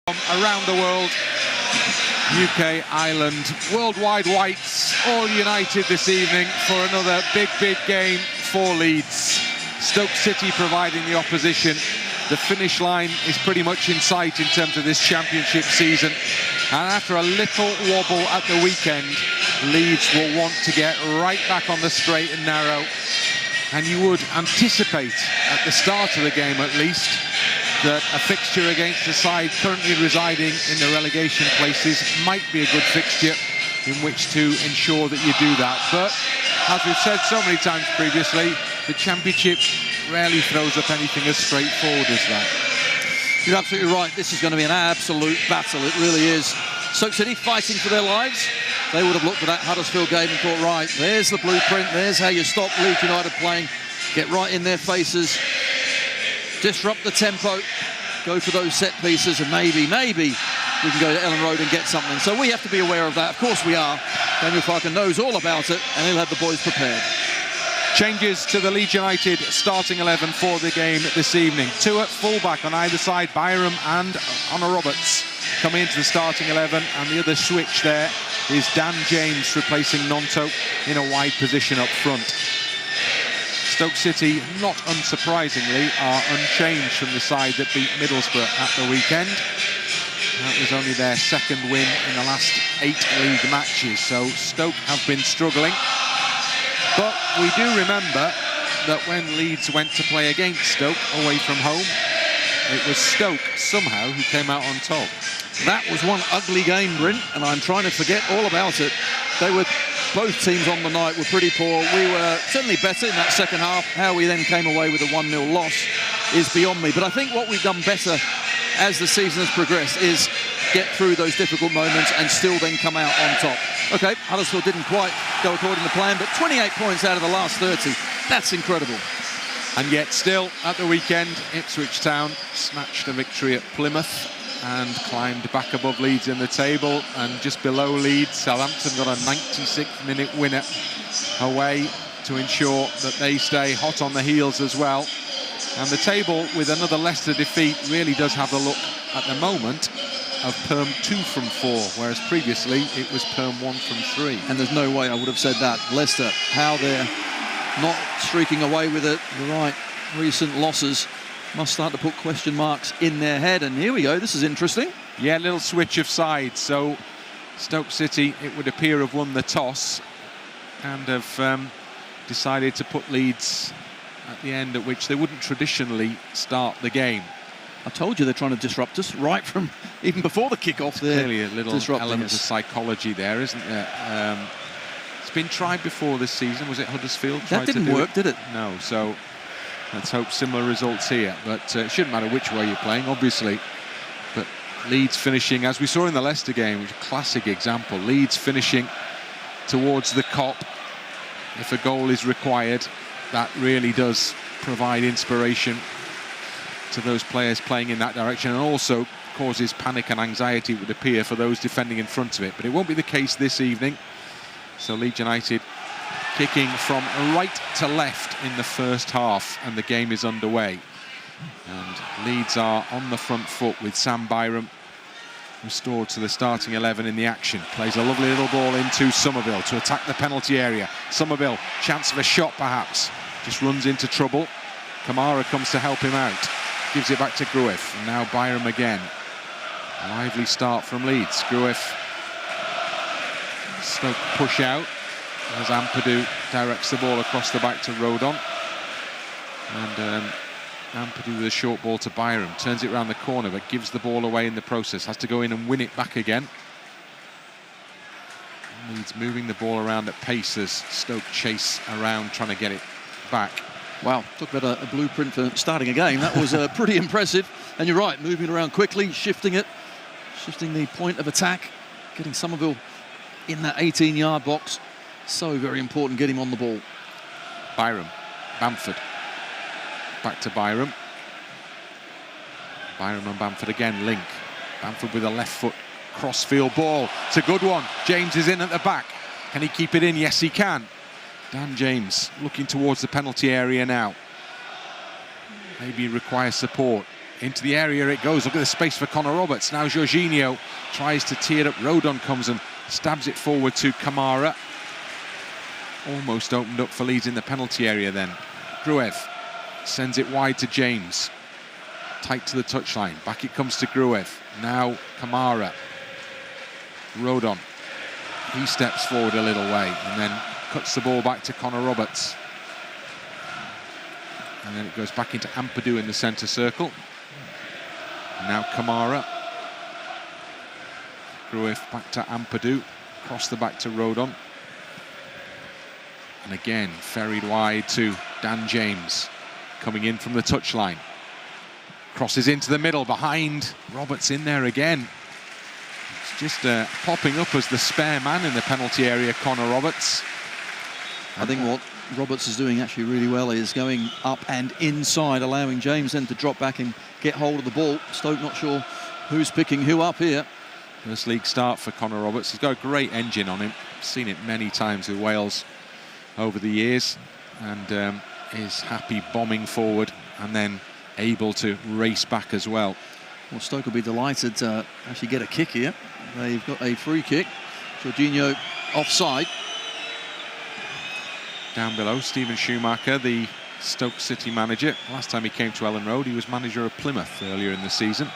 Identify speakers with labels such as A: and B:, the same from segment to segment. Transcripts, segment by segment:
A: Around the world, UK, Ireland, worldwide whites, all united this evening for another big game for Leeds. Stoke City providing the opposition. The finish line is pretty much in sight in terms of this championship season. And after a little wobble at the weekend, Leeds will want to get right back on the straight and narrow. And you would anticipate, at the start of the game at least, that a fixture against the side currently residing in the relegation places might be a good fixture in which to ensure that you do that. But, as we've said so many times previously, the Championship rarely throws up anything as straightforward as that.
B: You're absolutely right. This is going to be an absolute battle. It really is. Stoke City fighting for their lives. They would have looked at that Huddersfield game and thought, right, there's the blueprint. There's how you stop Leeds United playing. Get right in their faces. Disrupt the tempo. Go for those set pieces, and maybe we can go to Elland Road and get something. So we have to be aware of that. Of course we are. Daniel Farke knows all about it, and he'll have the boys prepared.
A: Changes to the Leeds United starting 11 for the game this evening. Two at fullback on either side, Byram and Connor Roberts coming into the starting 11, and the other switch there is Dan James replacing Gnonto in a wide position up front. Stoke City, not unsurprisingly, are unchanged from the side that beat Middlesbrough at the weekend. That was only their second win in the last 8 league matches, so Stoke have been struggling. But we do remember that when Leeds went to play against Stoke away from home, it was Stoke somehow who came out on top.
B: That was one ugly game, Bryn, and I'm trying to forget all about it. Both teams on the night were pretty poor. We were certainly better in that second half. How we then came away with a 1-0 loss is beyond me. But I think what we've done better as the season has progressed is get through those difficult moments and still then come out on top. OK, Huddersfield didn't quite go according to plan, but 28 points out of the last 30. That's incredible.
A: And yet still, at the weekend, Ipswich Town snatched a victory at Plymouth and climbed back above Leeds in the table, and just below Leeds, Southampton got a 96-minute winner away to ensure that they stay hot on the heels as well. And the table, with another Leicester defeat, really does have the look at the moment of Perm 2 from 4, whereas previously it was Perm 1 from 3.
B: And there's no way I would have said that. Leicester, how they're not streaking away with it. You're right, recent losses must start to put question marks in their head. And here we go, this is interesting.
A: Yeah, a little switch of sides. So Stoke City, it would appear, have won the toss and have decided to put Leeds at the end, at which they wouldn't traditionally start the game.
B: I told you they're trying to disrupt us right from even before the kick-off.
A: Clearly a little element of psychology there, isn't there? It's been tried before this season. Was it Huddersfield?
B: That didn't work, did it?
A: No, so let's hope similar results here. But it shouldn't matter which way you're playing, obviously. But Leeds finishing, as we saw in the Leicester game, which is a classic example, Leeds finishing towards the Kop. If a goal is required, that really does provide inspiration to those players playing in that direction, and also causes panic and anxiety, it would appear, for those defending in front of it. But it won't be the case this evening. So Leeds United kicking from right to left in the first half, and the game is underway. And Leeds are on the front foot with Sam Byram restored to the starting 11 in the action. Plays a lovely little ball into Summerville to attack the penalty area. Summerville, chance of a shot perhaps, just runs into trouble. Kamara comes to help him out, gives it back to Gruev, and now Byram again. A lively start from Leeds. Gruev, Stoke push out as Ampadu directs the ball across the back to Rodon, and Ampadu with a short ball to Byram, turns it around the corner but gives the ball away in the process, has to go in and win it back again. Leeds moving the ball around at pace as Stoke chase around trying to get it back.
B: Wow, talk about a blueprint for starting a game. That was pretty impressive. And you're right, moving around quickly, shifting the point of attack, getting Summerville in that 18-yard box. So very important, get him on the ball.
A: Byram, Bamford, back to Byram. Byram and Bamford again link. Bamford with a left foot cross-field ball. It's a good one. James is in at the back. Can he keep it in? Yes, he can. Dan James looking towards the penalty area now. Maybe requires support. Into the area it goes. Look at the space for Connor Roberts. Now Georginio tries to tee it up. Rodon comes and stabs it forward to Kamara. Almost opened up for Leeds in the penalty area then. Gruev sends it wide to James. Tight to the touchline. Back it comes to Gruev. Now Kamara. Rodon. He steps forward a little way and then cuts the ball back to Connor Roberts. And then it goes back into Ampadu in the centre circle. Now Kamara. Gruev back to Ampadu. Across the back to Rodon. And again, ferried wide to Dan James. Coming in from the touchline. Crosses into the middle, behind. Roberts in there again. It's just popping up as the spare man in the penalty area, Connor Roberts.
B: I think what Roberts is doing actually really well is going up and inside, allowing James then to drop back and get hold of the ball. Stoke not sure who's picking who up here.
A: First league start for Connor Roberts. He's got a great engine on him. Seen it many times with Wales over the years, and is happy bombing forward and then able to race back as well.
B: Well, Stoke will be delighted to actually get a kick here. They've got a free kick. Georginio offside.
A: Down below, Stephen Schumacher, the Stoke City manager. Last time he came to Elland Road, he was manager of Plymouth earlier in the season.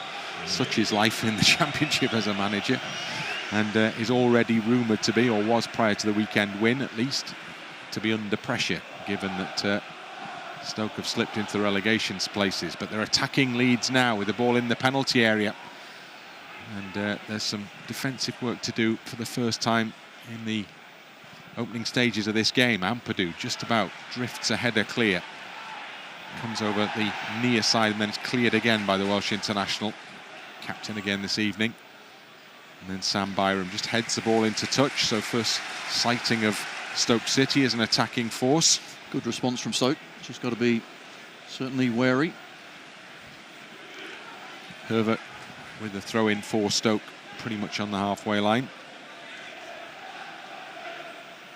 A: Such is life in the Championship as a manager, and is already rumoured to be, or was prior to the weekend win at least, to be under pressure, given that Stoke have slipped into the relegation places. But they're attacking Leeds now with the ball in the penalty area. And there's some defensive work to do for the first time in the opening stages of this game. Ampadu just about drifts a header clear. Comes over the near side and then it's cleared again by the Welsh international. Captain again this evening. And then Sam Byram just heads the ball into touch. So first sighting of Stoke City as an attacking force.
B: Good response from Stoke. Just got to be certainly wary.
A: Hoever with the throw in for Stoke, pretty much on the halfway line.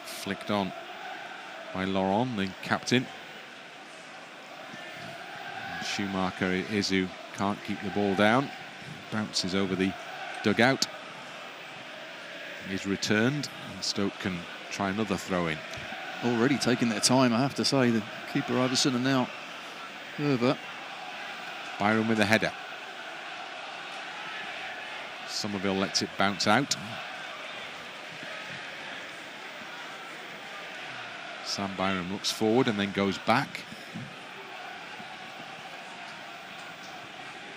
A: Flicked on by Laurent, the captain. And Schumacher is who can't keep the ball down. Bounces over the dugout. Is returned, and Stoke can try another throw in.
B: Already taking their time, I have to say. The keeper Iversen and now Hoever.
A: Byram with a header. Summerville lets it bounce out. Sam Byram looks forward and then goes back.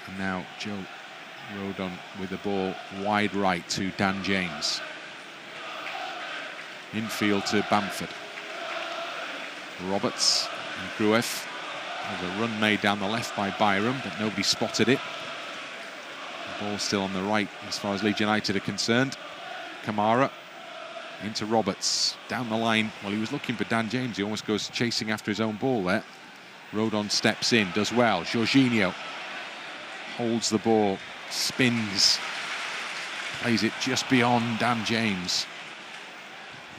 A: And now Joe Rodon with the ball wide right to Dan James. Infield to Bamford. Roberts and Gruev. There's a run made down the left by Byram, but nobody spotted it. The ball still on the right as far as Leeds United are concerned. Kamara into Roberts. Down the line, well, he was looking for Dan James. He almost goes chasing after his own ball there. Rodon steps in, does well. Georginio holds the ball, spins, plays it just beyond Dan James.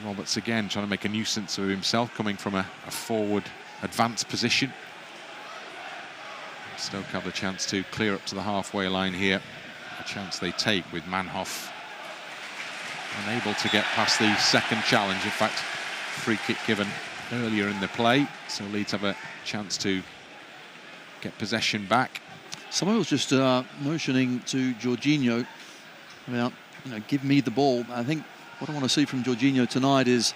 A: Roberts again trying to make a nuisance of himself, coming from a forward advanced position. Stoke have the chance to clear up to the halfway line here. A chance they take with Manhoef unable to get past the second challenge. In fact, free kick given earlier in the play, so Leeds have a chance to get possession back.
B: Someone was just motioning to Georginio about, give me the ball. I think what I want to see from Georginio tonight is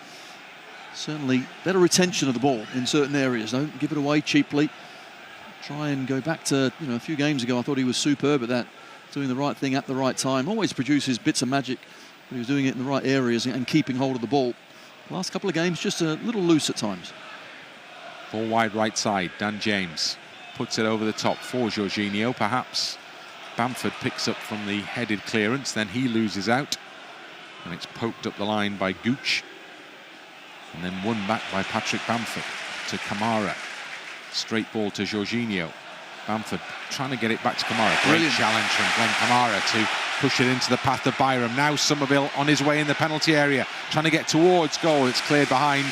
B: certainly better retention of the ball in certain areas. Don't give it away cheaply. Try and go back to, a few games ago, I thought he was superb at that, doing the right thing at the right time. Always produces bits of magic, but he was doing it in the right areas and keeping hold of the ball. Last couple of games, just a little loose at times.
A: Ball wide right side, Dan James puts it over the top for Georginio, perhaps. Bamford picks up from the headed clearance, then he loses out. And it's poked up the line by Gooch. And then won back by Patrick Bamford to Kamara. Straight ball to Georginio. Bamford trying to get it back to Kamara. Great challenge from Glenn Kamara to push it into the path of Byram. Now Summerville on his way in the penalty area, trying to get towards goal. It's cleared behind,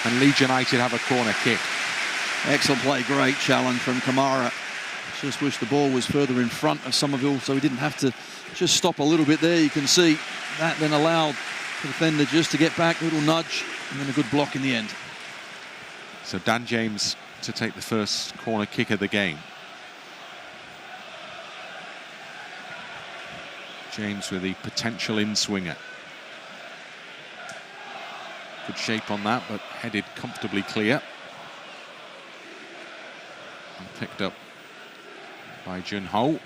A: and Leeds United have a corner kick.
B: Excellent play, great challenge from Kamara. Just wish the ball was further in front of Summerville so he didn't have to just stop a little bit there. You can see that then allowed the defender just to get back, a little nudge, and then a good block in the end.
A: So Dan James to take the first corner kick of the game. James with the potential in-swinger. Good shape on that, but headed comfortably clear. And picked up by Junho.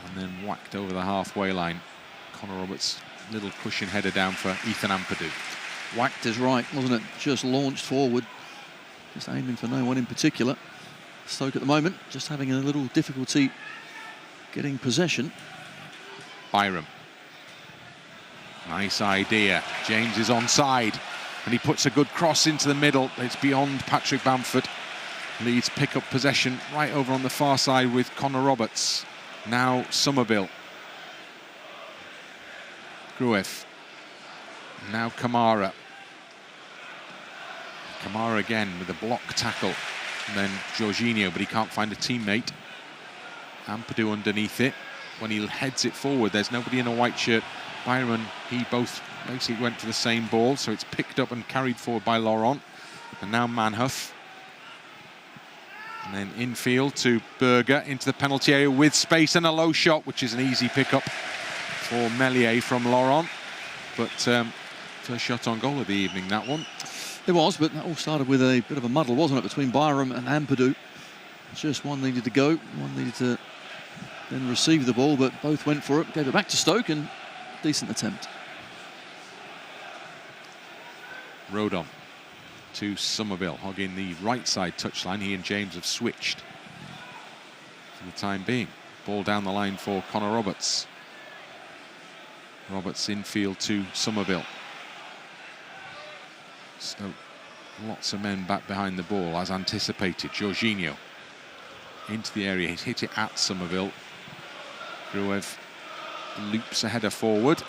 A: And then whacked over the halfway line. Connor Roberts, little cushion header down for Ethan Ampadu.
B: Whacked is right, wasn't it? Just launched forward. Just aiming for no one in particular. Stoke at the moment just having a little difficulty getting possession.
A: Byram. Nice idea. James is onside and he puts a good cross into the middle. It's beyond Patrick Bamford. Leeds pick up possession right over on the far side with Connor Roberts. Now Summerville. Gruev. Now Kamara. Kamara again with a block tackle. And then Georginio, but he can't find a teammate. Ampadu underneath it. When he heads it forward, there's nobody in a white shirt. Byram and he both basically went for the same ball, so it's picked up and carried forward by Laurent. And now Manhoef. And then infield to Berger into the penalty area with space and a low shot, which is an easy pickup for Meslier from Laurent. But first shot on goal of the evening, that one.
B: It was, but that all started with a bit of a muddle, wasn't it, between Byram and Ampadu. Just one needed to go, one needed to then receive the ball, but both went for it, gave it back to Stoke, and decent attempt.
A: Rodon to Summerville, hogging the right side touchline. He and James have switched for the time being. Ball down the line for Connor Roberts. Roberts infield to Summerville. So lots of men back behind the ball as anticipated. Georginio into the area. He's hit it at Summerville. Gruev loops a header forward.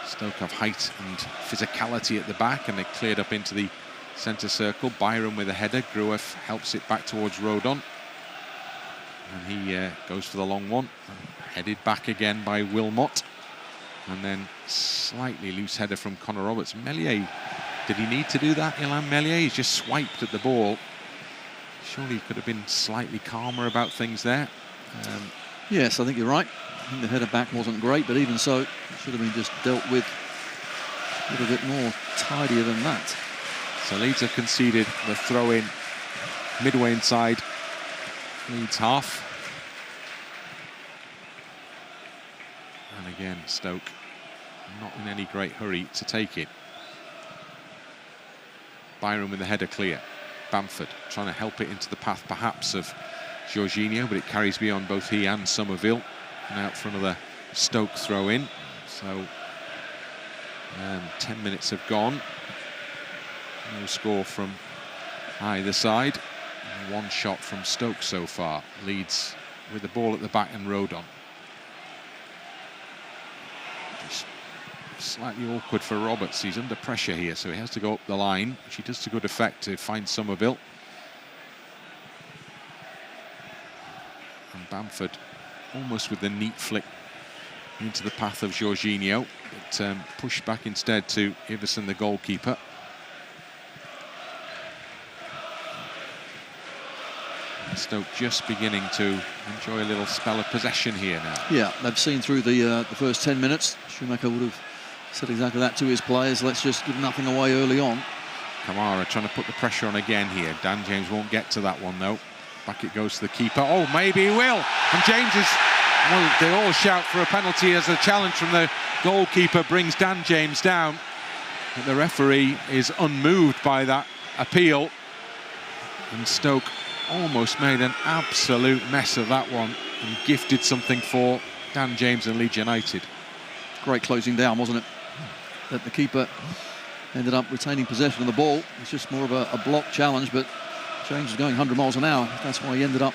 A: Stoke have height and physicality at the back, and they cleared up into the centre circle. Byram with a header. Gruev helps it back towards Rodon. And he goes for the long one. Headed back again by Wilmot. And then slightly loose header from Connor Roberts. Meslier, did he need to do that? Elland Meslier, he's just swiped at the ball. Surely he could have been slightly calmer about things there.
B: Yes, I think you're right. I think the header back wasn't great, but even so, it should have been just dealt with a little bit more tidier than that.
A: So Leeds have conceded the throw-in midway inside Leeds half. And again, Stoke not in any great hurry to take it. Byram with the header clear. Bamford trying to help it into the path perhaps of Georginio, but it carries beyond both he and Summerville. And out for another Stoke throw-in. So 10 minutes have gone. No score from either side. And one shot from Stoke so far. Leeds with the ball at the back and Rodon. Slightly awkward for Roberts. He's under pressure here, so he has to go up the line, which he does to good effect to find Summerville. And Bamford almost with the neat flick into the path of Georginio, but pushed back instead to Iversen, the goalkeeper. Stoke just beginning to enjoy a little spell of possession here now.
B: Yeah, they've seen through the first 10 minutes. Schumacher would have said exactly that to his players. Let's just give nothing away early on.
A: Kamara trying to put the pressure on again here. Dan James won't get to that one though. Back it goes to the keeper. Oh, maybe he will. And James is, well, they all shout for a penalty as a challenge from the goalkeeper brings Dan James down. But the referee is unmoved by that appeal. And Stoke almost made an absolute mess of that one and gifted something for Dan James and Leeds United.
B: Great closing down, wasn't it? That the keeper ended up retaining possession of the ball. It's just more of a block challenge, but James was going 100 miles an hour. That's why he ended up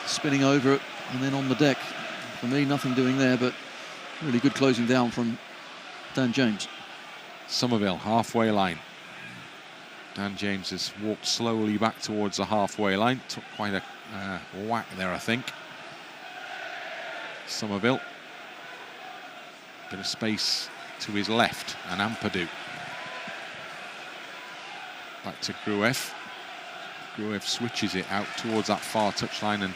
B: spinning over it and then on the deck. For me, nothing doing there, but really good closing down from Dan James.
A: Summerville, halfway line. Dan James has walked slowly back towards the halfway line. Took quite a whack there, I think. Summerville. Bit of space to his left, and Ampadu. Back to Gruev. Gruev switches it out towards that far touchline, and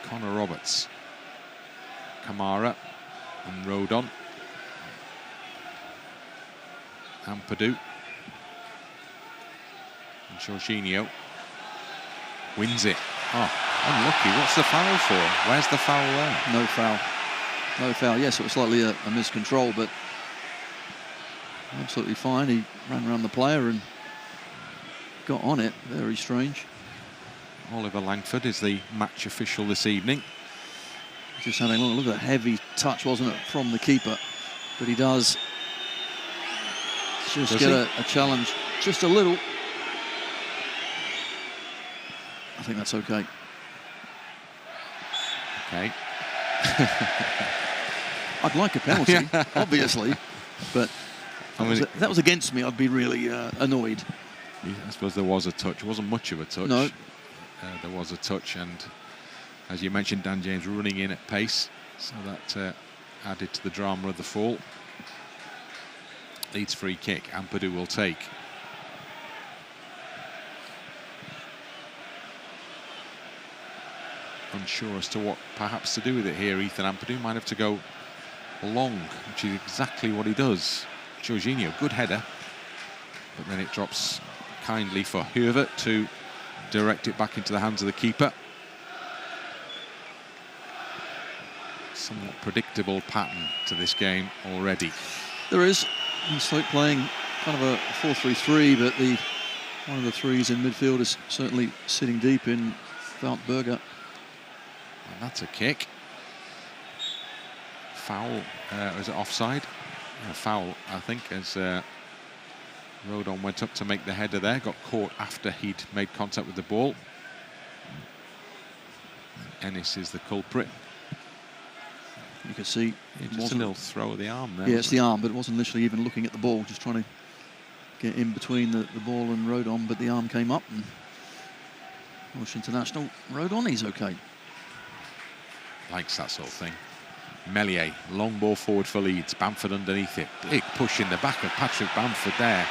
A: Connor Roberts. Kamara and Rodon. Ampadu. And Georginio wins it. Oh, unlucky. What's the foul for? Where's the foul there?
B: No foul. No foul. Yes, it was slightly a miscontrol, but absolutely fine. He ran around the player and got on it. Very strange.
A: Oliver Langford is the match official this evening.
B: Just having a look at that heavy touch, wasn't it, from the keeper? But he does just get a challenge, just a little. I think that's okay.
A: Okay.
B: I'd like a penalty, obviously, but that was against me. I'd be really annoyed.
A: I suppose there was a touch. It wasn't much of a touch.
B: No.
A: There was a touch, and as you mentioned, Dan James running in at pace, so that added to the drama of the fall. Leeds free kick. Ampadu will take. Unsure as to what perhaps to do with it here. Ethan Ampadu might have to go long, which is exactly what he does. Georginio, good header, but then it drops kindly for Hoever to direct it back into the hands of the keeper. Somewhat predictable pattern to this game already.
B: There is. Stoke playing kind of a 4-3-3, but one of the threes in midfield is certainly sitting deep in Valtberger.
A: And that's a kick. Foul. Was it offside? Foul, I think, as Rodon went up to make the header there. Got caught after he'd made contact with the ball. Ennis is the culprit.
B: You can see
A: just a little throw of the arm there.
B: Yeah, it's the arm, but it wasn't literally even looking at the ball, just trying to get in between the ball and Rodon, but the arm came up. And Welsh international Rodon, he's okay.
A: Likes that sort of thing. Meslier, long ball forward for Leeds. Bamford underneath it. Big push in the back of Patrick Bamford there.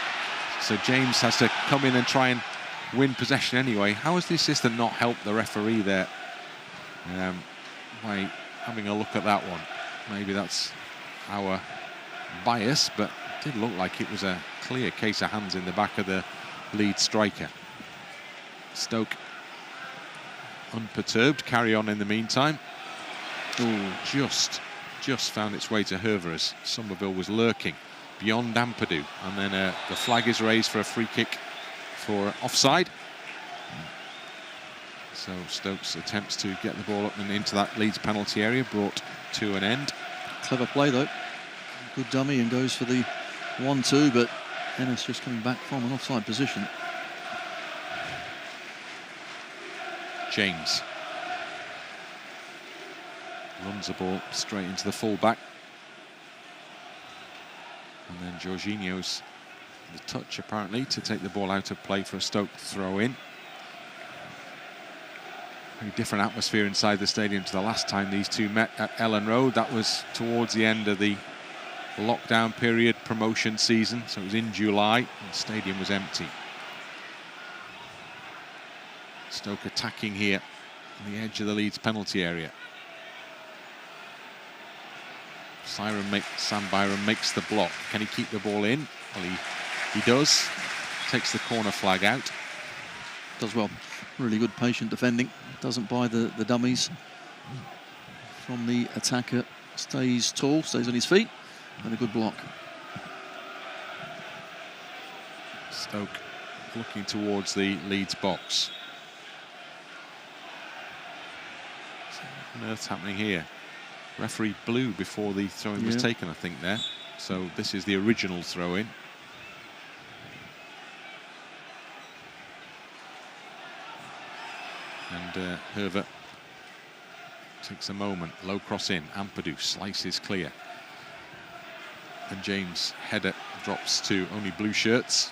A: So James has to come in and try and win possession anyway. How has the assistant not helped the referee there? By having a look at that one. Maybe that's our bias, but it did look like it was a clear case of hands in the back of the Leeds striker. Stoke unperturbed, carry on in the meantime. Ooh, just found its way to Hoever as Summerville was lurking beyond Ampadu, and then the flag is raised for a free kick for offside. So Stoke's attempts to get the ball up and into that Leeds penalty area brought to an end.
B: Clever play though, good dummy, and goes for the 1-2, but Ennis just coming back from an offside position.
A: James runs the ball straight into the full-back. And then Georginio's the touch apparently to take the ball out of play for a Stoke throw-in. Very different atmosphere inside the stadium to the last time these two met at Elland Road. That was towards the end of the lockdown period, promotion season, so it was in July, and the stadium was empty. Stoke attacking here on the edge of the Leeds penalty area. Sam Byram makes the block. Can he keep the ball in? Well, he does. Takes the corner flag out.
B: Does well. Really good patient defending. Doesn't buy the dummies from the attacker. Stays tall, stays on his feet, and a good block.
A: Stoke looking towards the Leeds box. What on earth's happening here? Referee blew before the throw-in was taken, I think, there. So this is the original throw-in. And Hoever takes a moment. Low cross in. Ampadu slices clear. And James' header drops to only blue shirts.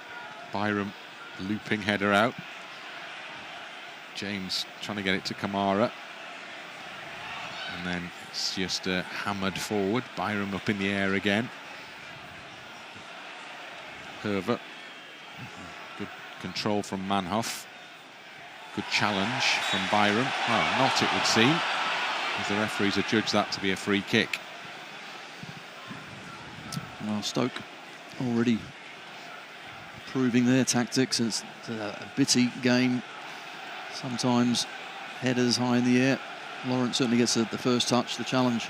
A: Byram Looping header out. James trying to get it to Kamara. And then it's just hammered forward. Byram up in the air again. Hoever. Good control from Manhoef. Good challenge from Byram. Well, not it would seem, as the referees adjudged that to be a free kick.
B: Well, Stoke already proving their tactics. It's a bitty game. Sometimes headers high in the air. Laurent certainly gets the first touch. The challenge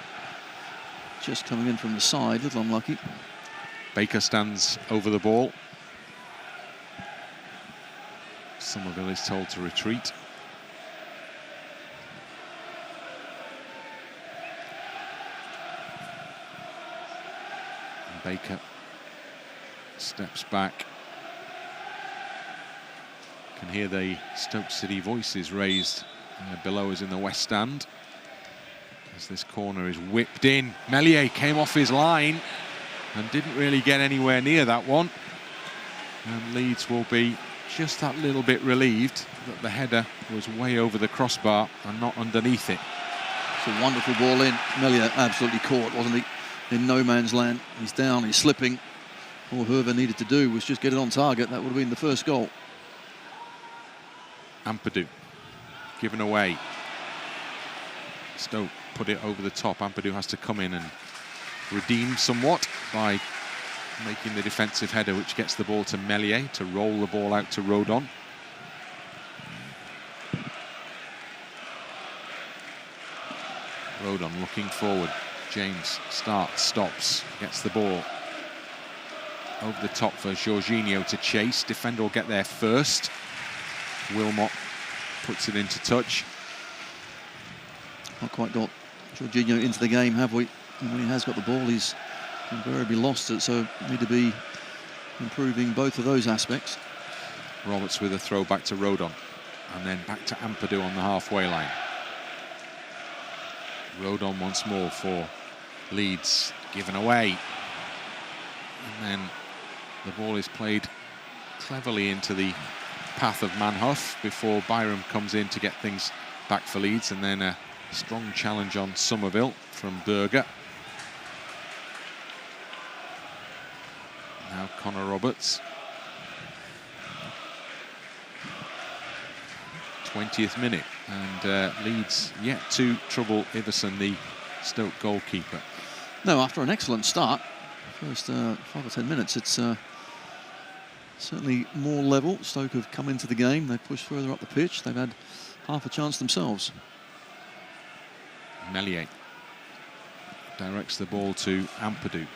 B: just coming in from the side, a little unlucky.
A: Baker stands over the ball. Summerville is told to retreat. And Baker steps back. Can hear the Stoke City voices raised below us in the West Stand as this corner is whipped in. Meslier came off his line and didn't really get anywhere near that one. And Leeds will be just that little bit relieved that the header was way over the crossbar and not underneath it.
B: It's a wonderful ball in. Meslier absolutely caught, wasn't he? In no man's land. He's down, he's slipping. All Hoever needed to do was just get it on target. That would have been the first goal.
A: Ampadu given away. Stoke put it over the top. Ampadu has to come in and redeem somewhat by making the defensive header, which gets the ball to Meslier to roll the ball out to Rodon. Rodon looking forward. James starts, stops, gets the ball over the top for Georginio to chase. Defender will get there first. Wilmot puts it into touch.
B: Not quite got Georginio into the game, have we? And when he has got the ball, he's invariably lost it, so need to be improving both of those aspects.
A: Roberts with a throw back to Rodon, and then back to Ampadu on the halfway line. Rodon once more for Leeds, given away. And then the ball is played cleverly into the path of Manhoef before Byram comes in to get things back for Leeds, and then a strong challenge on Summerville from Berger. Now Connor Roberts. 20th minute, and Leeds yet to trouble Iversen, the Stoke goalkeeper.
B: No, after an excellent start, first 5 or 10 minutes, it's certainly more level. Stoke have come into the game, they've pushed further up the pitch, they've had half a chance themselves.
A: Meslier directs the ball to Ampadu.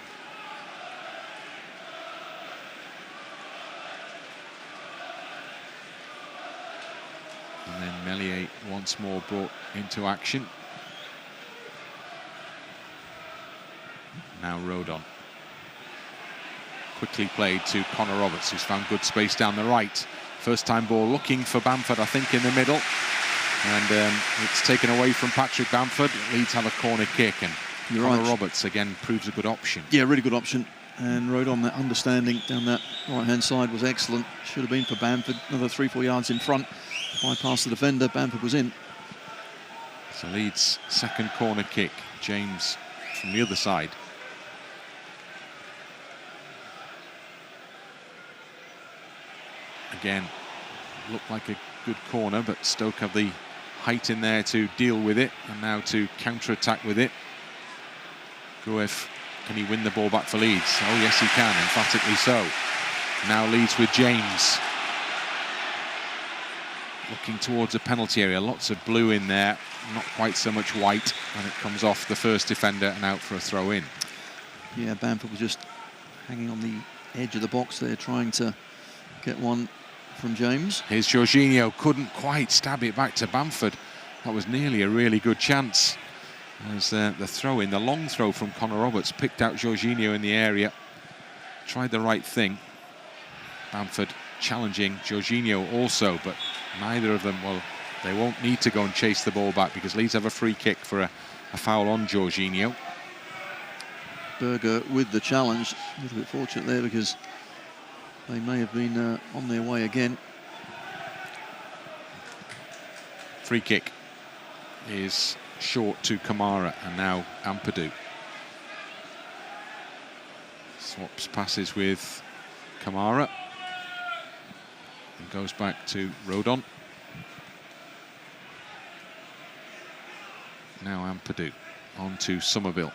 A: And then Meslier once more brought into action. Now Rodon. Quickly played to Connor Roberts, who's found good space down the right. First time ball looking for Bamford, I think, in the middle. And it's taken away from Patrick Bamford. Leeds have a corner kick, and Connor Roberts again proves a good option.
B: Yeah, really good option. And Rodon, that understanding down that right-hand side was excellent. Should have been for Bamford. Another 3-4 yards in front. Bypassed the defender, Bamford was in.
A: So Leeds' second corner kick. James from the other side. Again, looked like a good corner, but Stoke have the height in there to deal with it, and now to counter-attack with it. Gruev, can he win the ball back for Leeds? Oh yes, he can, emphatically so. Now Leeds with James. Looking towards a penalty area, lots of blue in there, not quite so much white, and it comes off the first defender and out for a throw-in.
B: Yeah, Bamford was just hanging on the edge of the box there, trying to get one from James.
A: Here's Georginio, couldn't quite stab it back to Bamford. That was nearly a really good chance. As the throw-in, the long throw from Connor Roberts, picked out Georginio in the area, tried the right thing. Bamford challenging Georginio also, but neither of them, well, they won't need to go and chase the ball back because Leeds have a free kick for a foul on Georginio.
B: Berger with the challenge, a little bit fortunate there because they may have been on their way again.
A: Free kick is short to Kamara, and now Ampadu. Swaps passes with Kamara. And goes back to Rodon. Now Ampadu on to Summerville.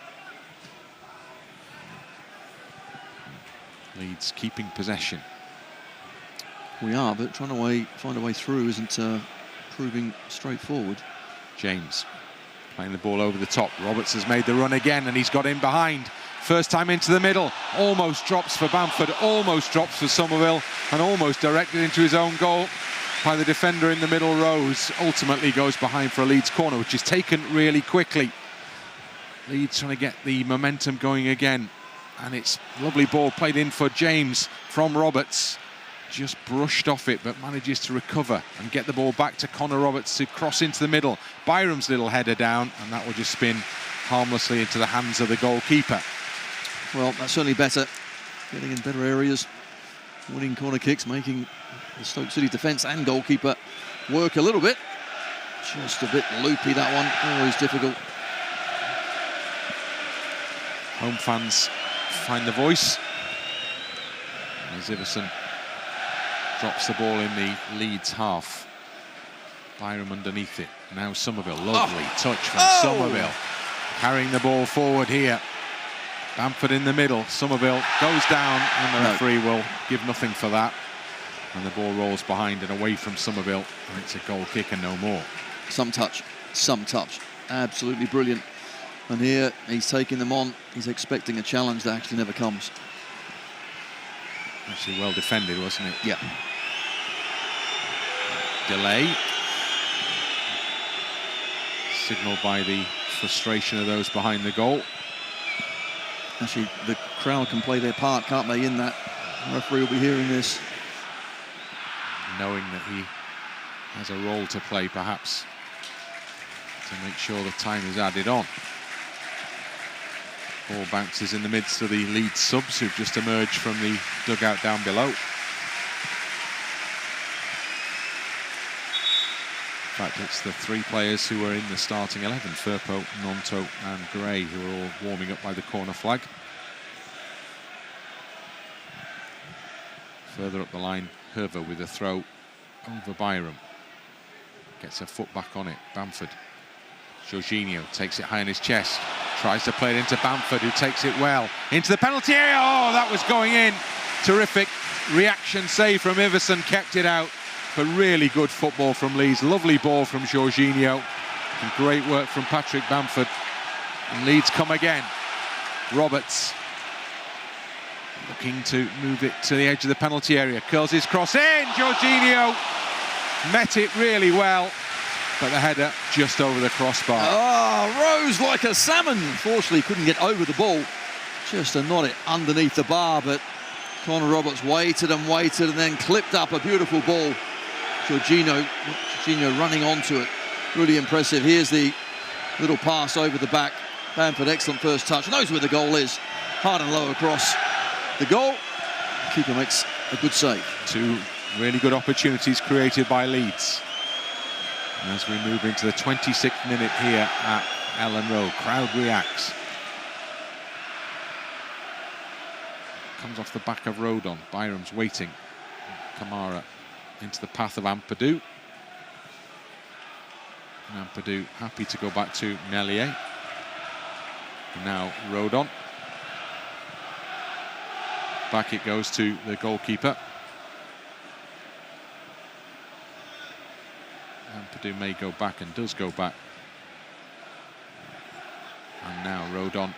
A: Leeds keeping possession.
B: We are, but trying to find a way through isn't proving straightforward.
A: James playing the ball over the top. Roberts has made the run again, and he's got in behind. First time into the middle. Almost drops for Bamford, almost drops for Summerville, and almost directed into his own goal by the defender in the middle rows. Ultimately goes behind for a Leeds corner, which is taken really quickly. Leeds trying to get the momentum going again. And it's a lovely ball played in for James from Roberts. Just brushed off it, but manages to recover and get the ball back to Connor Roberts to cross into the middle. Byram's little header down, and that will just spin harmlessly into the hands of the goalkeeper.
B: Well, that's certainly better. Getting in better areas, winning corner kicks, making the Stoke City defence and goalkeeper work a little bit. Just a bit loopy, that one. Always difficult.
A: Home fans find the voice. As Iversen drops the ball in the Leeds half. Byram underneath it. Now Summerville. Lovely touch from Summerville. Carrying the ball forward here. Bamford in the middle. Summerville goes down, and the referee will give nothing for that. And the ball rolls behind and away from Summerville. And it's a goal kick and no more.
B: Some touch. Absolutely brilliant. And here he's taking them on. He's expecting a challenge that actually never comes.
A: Actually well defended, wasn't it?
B: Yeah.
A: Delay. Signalled by the frustration of those behind the goal.
B: Actually, the crowd can play their part, can't they, in that? The referee will be hearing this.
A: Knowing that he has a role to play, perhaps, to make sure the time is added on. Ball bounces in the midst of the Leeds subs who've just emerged from the dugout down below. In fact, it's the three players who were in the starting 11, Firpo, Gnonto and Gray, who are all warming up by the corner flag. Further up the line, Hoever with a throw over Byram. Gets a foot back on it, Bamford. Georginio takes it high in his chest. Tries to play it into Bamford, who takes it well. Into the penalty area, oh, that was going in. Terrific reaction save from Iversen, kept it out. But really good football from Leeds. Lovely ball from Georginio. And great work from Patrick Bamford. And Leeds come again. Roberts looking to move it to the edge of the penalty area. Curls his cross in. Georginio met it really well. But the header just over the crossbar.
B: Oh, rose like a salmon. Unfortunately, couldn't get over the ball. Just to knot it underneath the bar. But Connor Roberts waited and then clipped up a beautiful ball. Georginio running onto it. Really impressive. Here's the little pass over the back. Bamford, excellent first touch. Knows where the goal is. Hard and low across the goal. Keeper makes a good save.
A: Two really good opportunities created by Leeds. And as we move into the 26th minute here at Elland Road, crowd reacts. Comes off the back of Rodon. Byram's waiting. Kamara into the path of Ampadu. And Ampadu happy to go back to Meslier. And now Rodon. Back it goes to the goalkeeper. Ampadu may go back and does go back. And now Rodon.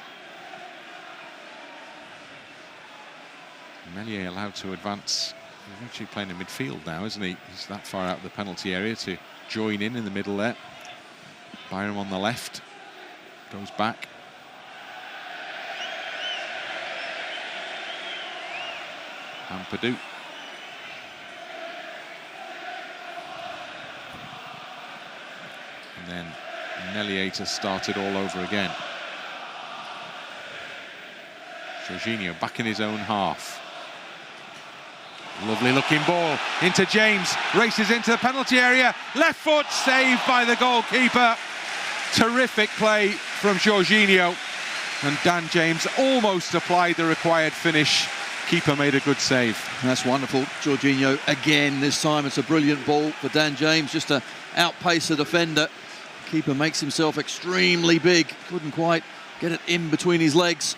A: Meslier allowed to advance. He's actually playing in midfield now, isn't he? He's that far out of the penalty area to join in the middle there. Byram on the left. Goes back. Ampadu. And then Meslier to start it all over again. Georginio back in his own half. Lovely looking ball into James, races into the penalty area, left foot saved by the goalkeeper. Terrific play from Georginio, and Dan James almost applied the required finish. Keeper made a good save.
B: That's wonderful. Georginio again, this time it's a brilliant ball for Dan James, just to outpace the defender. Keeper makes himself extremely big, couldn't quite get it in between his legs.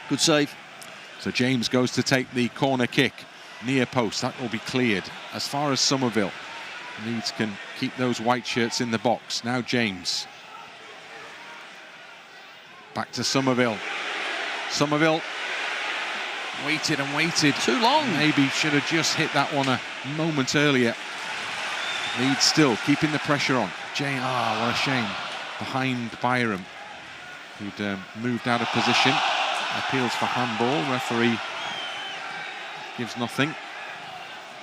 B: Good save.
A: So James goes to take the corner kick. Near post, that will be cleared. As far as Summerville, Leeds can keep those white shirts in the box. Now James. Back to Summerville. Summerville waited and waited.
B: Too long.
A: Maybe should have just hit that one a moment earlier. Leeds still keeping the pressure on. What a shame. Behind Byram, who'd moved out of position. Appeals for handball. Referee gives nothing.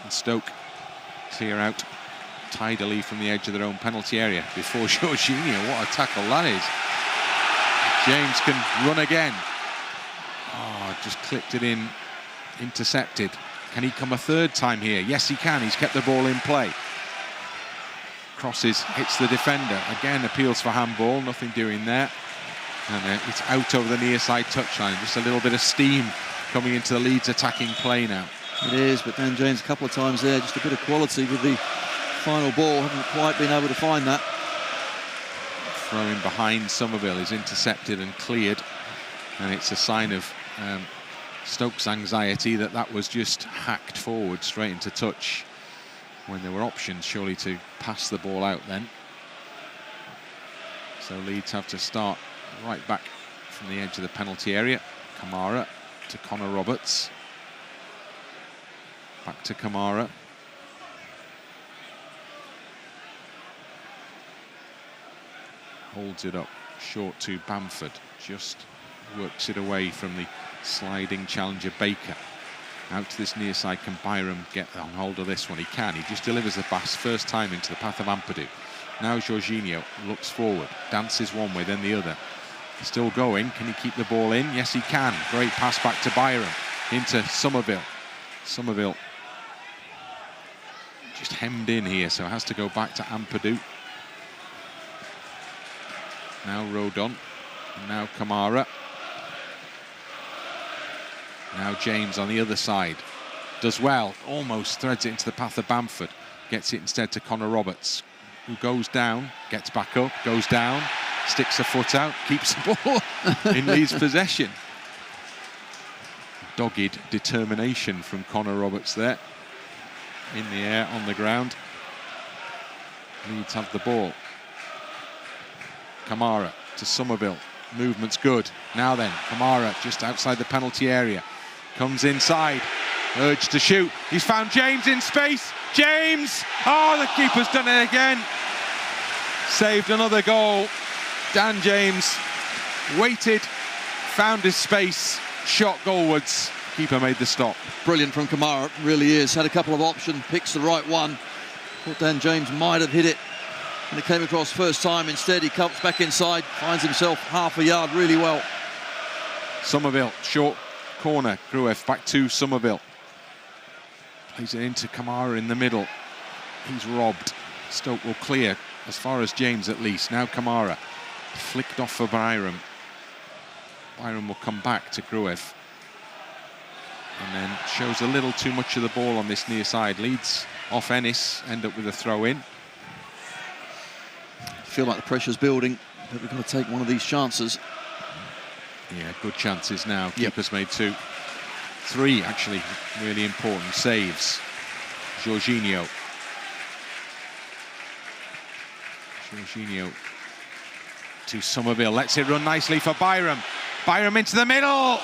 A: And Stoke clear out tidily from the edge of their own penalty area before Georginio. What a tackle that is. James can run again. Just clipped it in, intercepted. Can he come a third time here? Yes, he can. He's kept the ball in play. Crosses, hits the defender. Again, appeals for handball. Nothing doing there. And it's out over the near side touchline. Just a little bit of steam coming into the Leeds attacking play now.
B: It is, but Dan James a couple of times there, just a bit of quality with the final ball. Haven't quite been able to find that.
A: Throwing behind Summerville is intercepted and cleared. And it's a sign of Stoke's anxiety that was just hacked forward straight into touch when there were options surely to pass the ball out then. So Leeds have to start right back from the edge of the penalty area. Kamara to Connor Roberts. Back to Kamara. Holds it up short to Bamford. Just works it away from the sliding challenger Baker. Out to this near side. Can Byram get on hold of this one? He can. He just delivers the pass first time into the path of Ampadu. Now Georginio looks forward, dances one way, then the other. Still going. Can he keep the ball in? Yes, he can. Great pass back to Byram. Into Summerville. Summerville just hemmed in here, so it has to go back to Ampadu. Now Rodon. And now Kamara. Now James on the other side. Does well. Almost threads it into the path of Bamford. Gets it instead to Connor Roberts, who goes down, gets back up, goes down, sticks a foot out, keeps the ball in Leeds' possession. Dogged determination from Connor Roberts there. In the air, on the ground. Leeds have the ball. Kamara to Summerville. Movement's good. Now then, Kamara just outside the penalty area. Comes inside. Urge to shoot. He's found James in space. James! Oh, the keeper's done it again. Saved another goal. Dan James waited, found his space, shot goalwards. Keeper made the stop.
B: Brilliant from Kamara, really is. Had a couple of options, picks the right one. Thought Dan James might have hit it when it came across first time. Instead, he comes back inside, finds himself half a yard really well.
A: Summerville, short corner. Gruev back to Summerville. Plays it into Kamara in the middle. He's robbed. Stoke will clear, as far as James at least. Now Kamara, flicked off for Byram. Byram will come back to Gruev. And then shows a little too much of the ball on this near side. Leeds off Ennis, end up with a throw-in.
B: Feel like the pressure's building, but we've got to take one of these chances.
A: Yeah, good chances now. Keeper's made two. Three, actually, really important saves. Georginio. Georginio to Summerville. Lets it run nicely for Byram. Byram into the middle.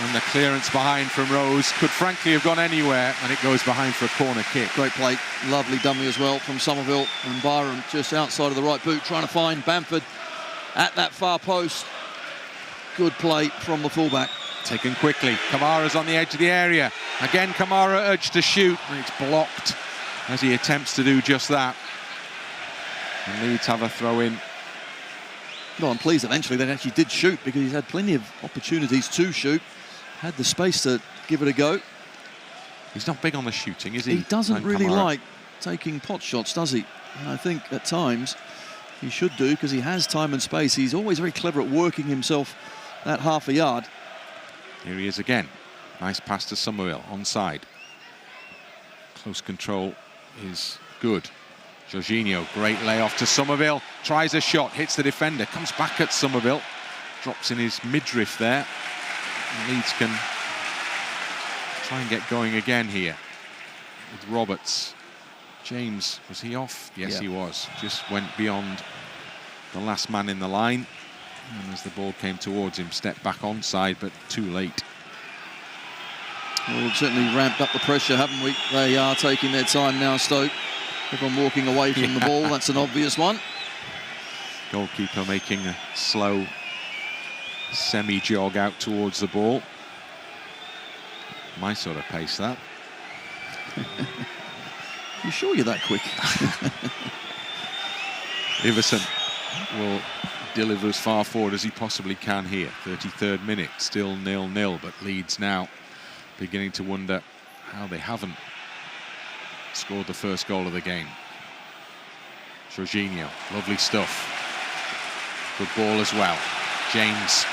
A: And the clearance behind from Rose could frankly have gone anywhere, and it goes behind for a corner kick.
B: Great play. Lovely dummy as well from Summerville. And Byram just outside of the right boot, trying to find Bamford at that far post. Good play from the fullback.
A: Taken quickly. Kamara's on the edge of the area. Again, Kamara urged to shoot, and it's blocked as he attempts to do just that. And Leeds have a throw-in.
B: Well, I'm pleased eventually they actually did shoot, because he's had plenty of opportunities to shoot. Had the space to give it a go.
A: He's not big on the shooting, is he?
B: He doesn't really
A: Kamara?
B: like taking pot shots, does he? And I think at times he should do, because he has time and space. He's always very clever at working himself that half a yard.
A: Here he is again. Nice pass to Summerville, onside. Close control is good. Georginio, great layoff to Summerville. Tries a shot, hits the defender, comes back at Summerville. Drops in his midriff there. And Leeds can try and get going again here with Roberts. James, was he off? Yes, he was. Just went beyond the last man in the line. And as the ball came towards him, stepped back onside, but too late.
B: Well, we've certainly ramped up the pressure, haven't we? They are taking their time now, Stoke. Everyone walking away from the ball, that's an obvious one.
A: Goalkeeper making a slow semi-jog out towards the ball. My sort of pace, that.
B: You sure you're that quick?
A: Iversen will deliver as far forward as he possibly can here. 33rd minute, still 0-0, but Leeds now beginning to wonder how they haven't scored the first goal of the game. Georginio, lovely stuff. Good ball as well. James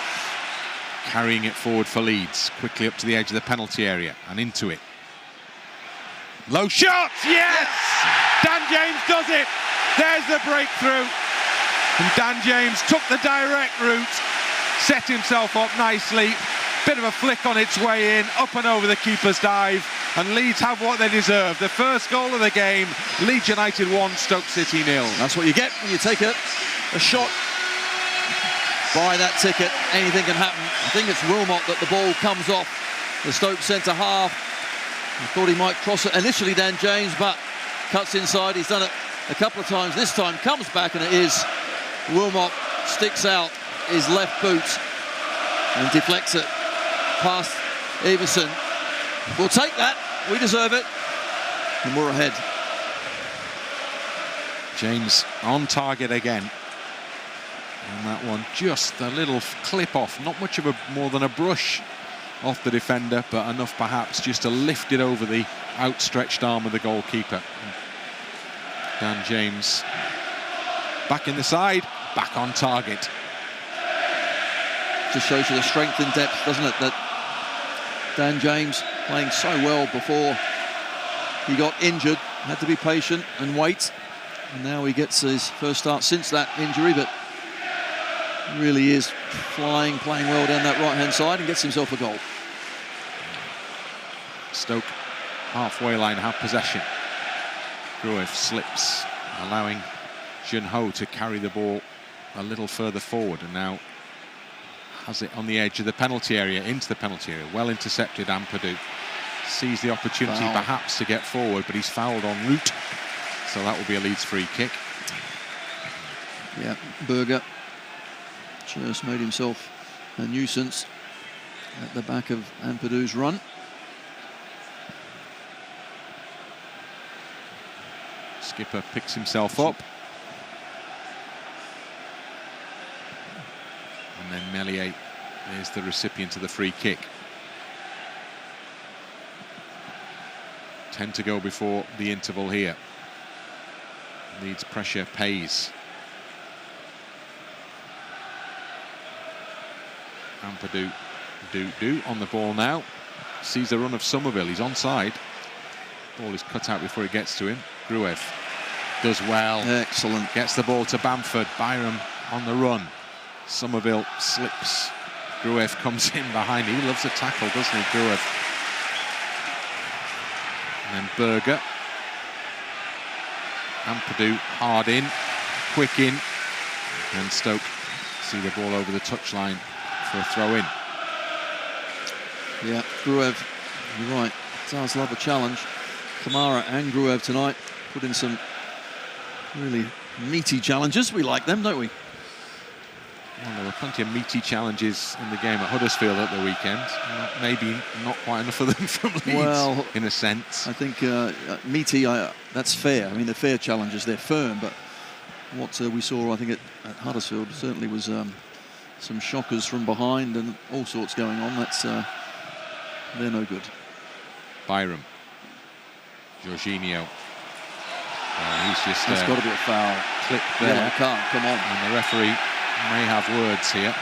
A: carrying it forward for Leeds, quickly up to the edge of the penalty area and into it. Low shot, yes! Dan James does it. There's the breakthrough. And Dan James took the direct route, set himself up nicely. Bit of a flick on its way in, up and over the keeper's dive. And Leeds have what they deserve. The first goal of the game, Leeds United 1, Stoke City 0.
B: That's what you get when you take a shot by that ticket. Anything can happen. I think it's Wilmot that the ball comes off the Stoke centre half. I thought he might cross it initially, Dan James, but cuts inside. He's done it a couple of times. This time comes back, and it is Wilmot sticks out his left boot and deflects it past Iversen. We'll take that. We deserve it. And we're ahead.
A: James on target again. And that one just a little clip off. Not much of a more than a brush off the defender, but enough perhaps just to lift it over the outstretched arm of the goalkeeper. Dan James back in the side, back on target.
B: Just shows you the strength and depth, doesn't it, that Dan James, playing so well before he got injured, had to be patient and wait. And now he gets his first start since that injury, but really is playing well down that right-hand side and gets himself a goal.
A: Stoke halfway line have possession. Gruev slips, allowing Junho to carry the ball a little further forward, and now has it on the edge of the penalty area, into the penalty area. Well intercepted. Ampadu sees the opportunity perhaps to get forward, but he's fouled en route, so that will be a Leeds free kick.
B: Yeah, Berger just made himself a nuisance at the back of Ampadu's run.
A: Skipper picks himself up. And then Meslier is the recipient of the free kick. 10 to go before the interval here. Leeds pressure pays. Ampadu on the ball now. Sees the run of Summerville. He's onside. Ball is cut out before it gets to him. Gruev does well.
B: Excellent.
A: Gets the ball to Bamford. Byram on the run. Summerville slips. Gruev comes in behind. He loves a tackle, doesn't he, Gruev? And then Berger. Ampadu hard in, quick in, and Stoke see the ball over the touchline for a throw-in.
B: Yeah, Gruev, you're right, does love a challenge. Kamara and Gruev tonight put in some really meaty challenges. We like them, don't we?
A: Well, there were plenty of meaty challenges in the game at Huddersfield at the weekend. Maybe not quite enough of them from Leeds, well, in a sense.
B: I think meaty, that's fair. I mean, they're fair challenges, they're firm, but what we saw, I think, at Huddersfield certainly was some shockers from behind and all sorts going on. That's they're no good.
A: Byram Georginio. He's just
B: There's got to be a foul.
A: clipped there.
B: Yellow card, come on.
A: And the referee may have words here.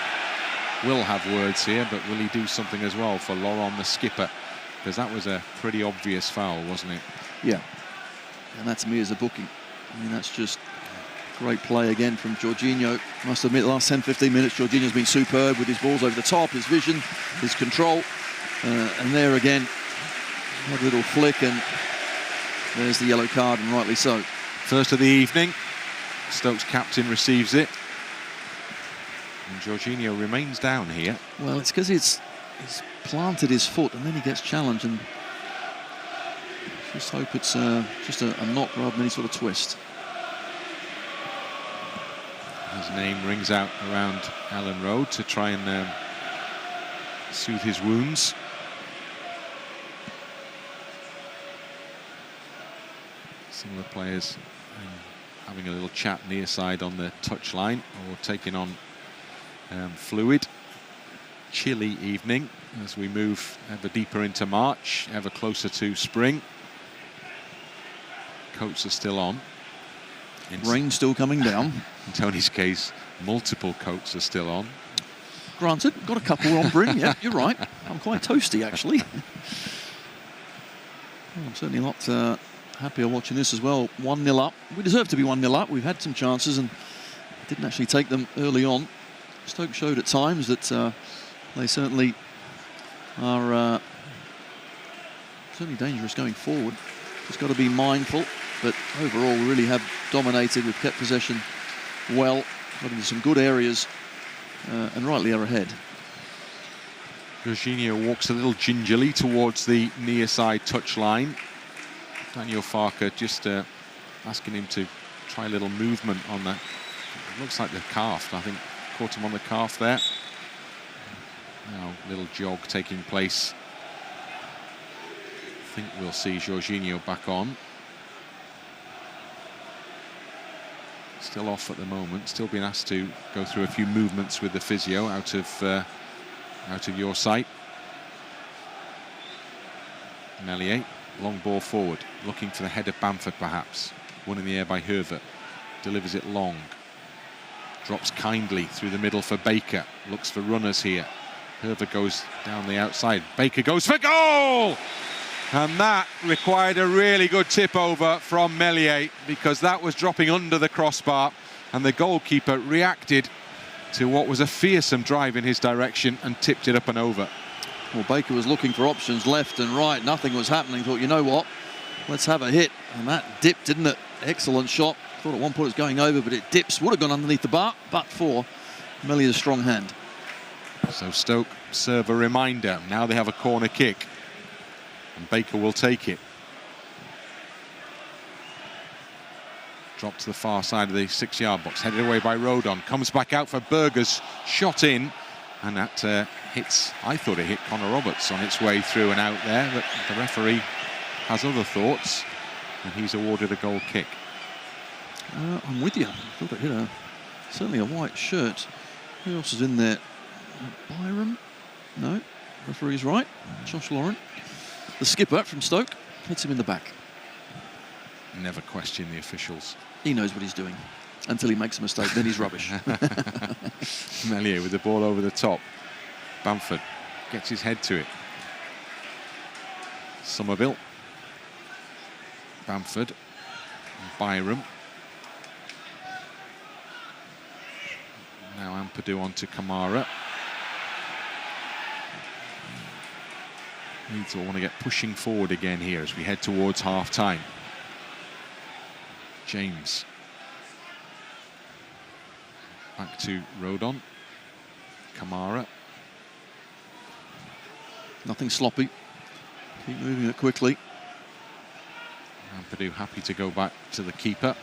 A: Will have words here, but will he do something as well for Laurent, the skipper? Because that was a pretty obvious foul, wasn't it?
B: Yeah. And that to me is a booking. I mean, that's just great play again from Georginio. Must admit, the last 10-15 minutes, Georginio's been superb with his balls over the top, his vision, his control. And there again, a little flick, and there's the yellow card, and rightly so.
A: First of the evening, Stoke's captain receives it. And Georginio remains down here.
B: Well, it's because he's planted his foot, and then he gets challenged, and just hope it's just a knock rather than any sort of twist.
A: His name rings out around Elland Road to try and soothe his wounds. Some of the players having a little chat near side on the touchline or taking on fluid. Chilly evening as we move ever deeper into March, ever closer to spring. Coats are still on.
B: Rain still coming down.
A: In Tony's case, multiple coats are still on.
B: Granted, got a couple on Bryn. Yeah, you're right. I'm quite toasty, actually. Well, I'm certainly not happier watching this as well. 1-0 up. We deserve to be 1-0 up. We've had some chances and didn't actually take them early on. Stoke showed at times that they certainly are certainly dangerous going forward. Just got to be mindful. But overall, we really have dominated. We've kept possession well. Got into some good areas and rightly are ahead.
A: Georginio walks a little gingerly towards the near side touchline. Daniel Farker just asking him to try a little movement on that. It looks like the calf. I think caught him on the calf there. Now, little jog taking place. I think we'll see Georginio back on. Still off at the moment, still being asked to go through a few movements with the physio out of your sight. Meslier, long ball forward, looking for the head of Bamford perhaps. One in the air by Hoever, delivers it long. Drops kindly through the middle for Baker, looks for runners here. Hoever goes down the outside, Baker goes for goal! And that required a really good tip over from Meslier because that was dropping under the crossbar and the goalkeeper reacted to what was a fearsome drive in his direction and tipped it up and over.
B: Well, Baker was looking for options left and right. Nothing was happening. Thought, you know what? Let's have a hit. And that dipped, didn't it? Excellent shot. Thought at one point it was going over, but it dips. Would have gone underneath the bar, but for Mellier's strong hand.
A: So Stoke serve a reminder. Now they have a corner kick. And Baker will take it. Dropped to the far side of the 6-yard box, headed away by Rodon. Comes back out for Berger's shot in. And that hits, I thought it hit Connor Roberts on its way through and out there. But the referee has other thoughts. And he's awarded a goal kick.
B: I'm with you. I thought it hit certainly a white shirt. Who else is in there? Byram? No. Referee's right. Josh Laurent. The skipper from Stoke hits him in the back.
A: Never question the officials.
B: He knows what he's doing. Until he makes a mistake, then he's rubbish.
A: Meslier with the ball over the top. Bamford gets his head to it. Summerville. Bamford. Byram. Now Ampadu on to Kamara. Leeds will want to get pushing forward again here as we head towards half-time. James. Back to Rodon. Kamara.
B: Nothing sloppy. Keep moving it quickly.
A: Ampadu happy to go back to the keeper.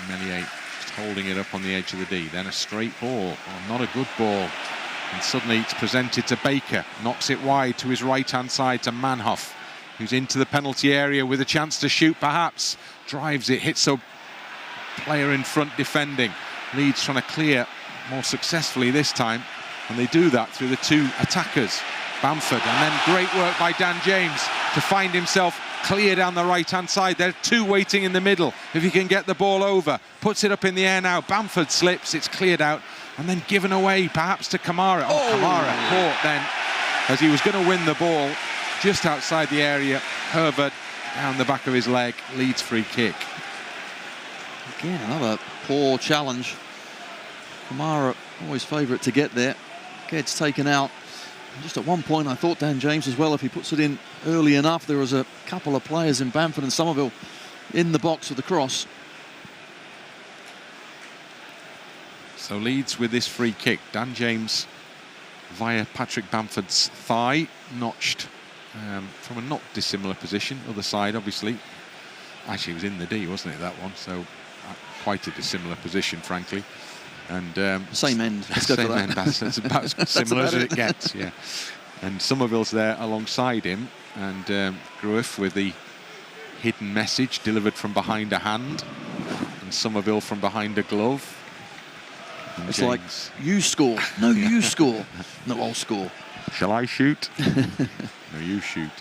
A: Meslier just holding it up on the edge of the D. Then a straight ball, or not a good ball. And suddenly it's presented to Baker. Knocks it wide to his right-hand side to Manhoef, who's into the penalty area with a chance to shoot perhaps. Drives it, hits a player in front defending. Leeds trying to clear more successfully this time. And they do that through the two attackers, Bamford, and then great work by Dan James to find himself clear down the right-hand side. There are two waiting in the middle. If he can get the ball over, puts it up in the air now. Bamford slips, it's cleared out, and then given away perhaps to Kamara. Oh, Kamara caught then as he was going to win the ball just outside the area. Hoever down the back of his leg, Leeds free kick.
B: Again, another poor challenge. Kamara, always favourite to get there. Gets taken out. Just at one point, I thought Dan James as well, if he puts it in early enough. There was a couple of players in Bamford and Summerville in the box for the cross.
A: So Leeds with this free kick. Dan James via Patrick Bamford's thigh, notched from a not dissimilar position. Other side, obviously. Actually, it was in the D, wasn't it, that one? So quite a dissimilar position, frankly. And
B: same end.
A: Same end. That's about as similar as it gets. Yeah. And Summerville's there alongside him, and Gruev with the hidden message delivered from behind a hand, and Summerville from behind a glove. And
B: it's
A: James.
B: like, you score. No, you score. No, I'll score.
A: Shall I shoot? No, you shoot.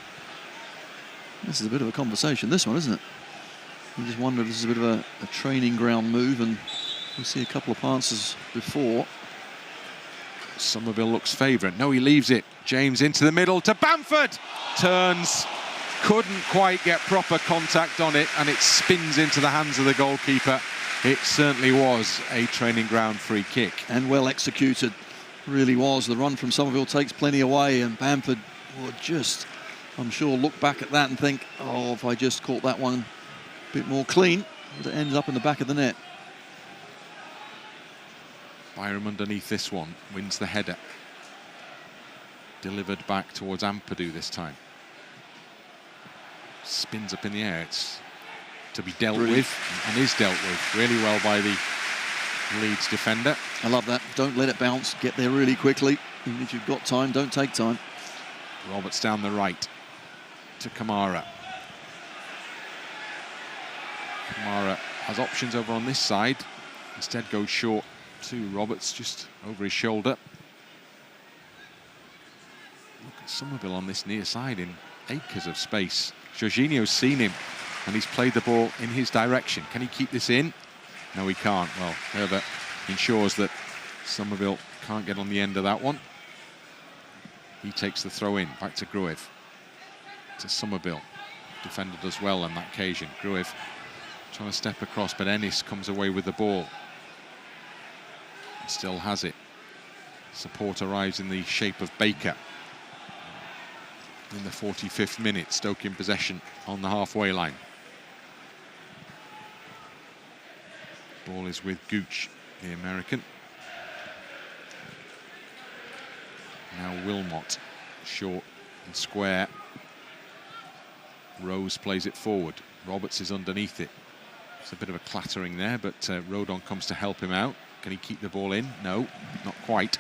B: This is a bit of a conversation, this one, isn't it? You just wonder if this is a bit of a training ground move, and we see a couple of passes before.
A: Summerville looks favourite. No, he leaves it. James into the middle to Bamford. Turns. Couldn't quite get proper contact on it, and it spins into the hands of the goalkeeper. It certainly was a training ground free kick.
B: And well executed. Really was. The run from Summerville takes plenty away, and Bamford would just, I'm sure, look back at that and think, oh, if I just caught that one a bit more clean, it ends up in the back of the net.
A: Byram underneath this one, wins the header. Delivered back towards Ampadu this time. Spins up in the air. It's to be dealt with, and is dealt with really well by the Leeds defender.
B: I love that. Don't let it bounce. Get there really quickly. Even if you've got time, don't take time.
A: Roberts down the right to Kamara. Kamara has options over on this side. Instead goes short to Roberts, just over his shoulder. Look at Summerville on this near side in acres of space. Georginio's seen him, and he's played the ball in his direction. Can he keep this in? No, he can't. Well, Hoever ensures that Summerville can't get on the end of that one. He takes the throw in, back to Gruev. To Summerville. Defended as well on that occasion. Gruev trying to step across, but Ennis comes away with the ball. Still has it. Support arrives in the shape of Baker. In the 45th minute, Stoke in possession on the halfway line. Ball is with Gooch, the American. Now Wilmot, short and square. Rose plays it forward. Roberts is underneath it. It's a bit of a clattering there, but Rodon comes to help him out. Can he keep the ball in? No, not quite.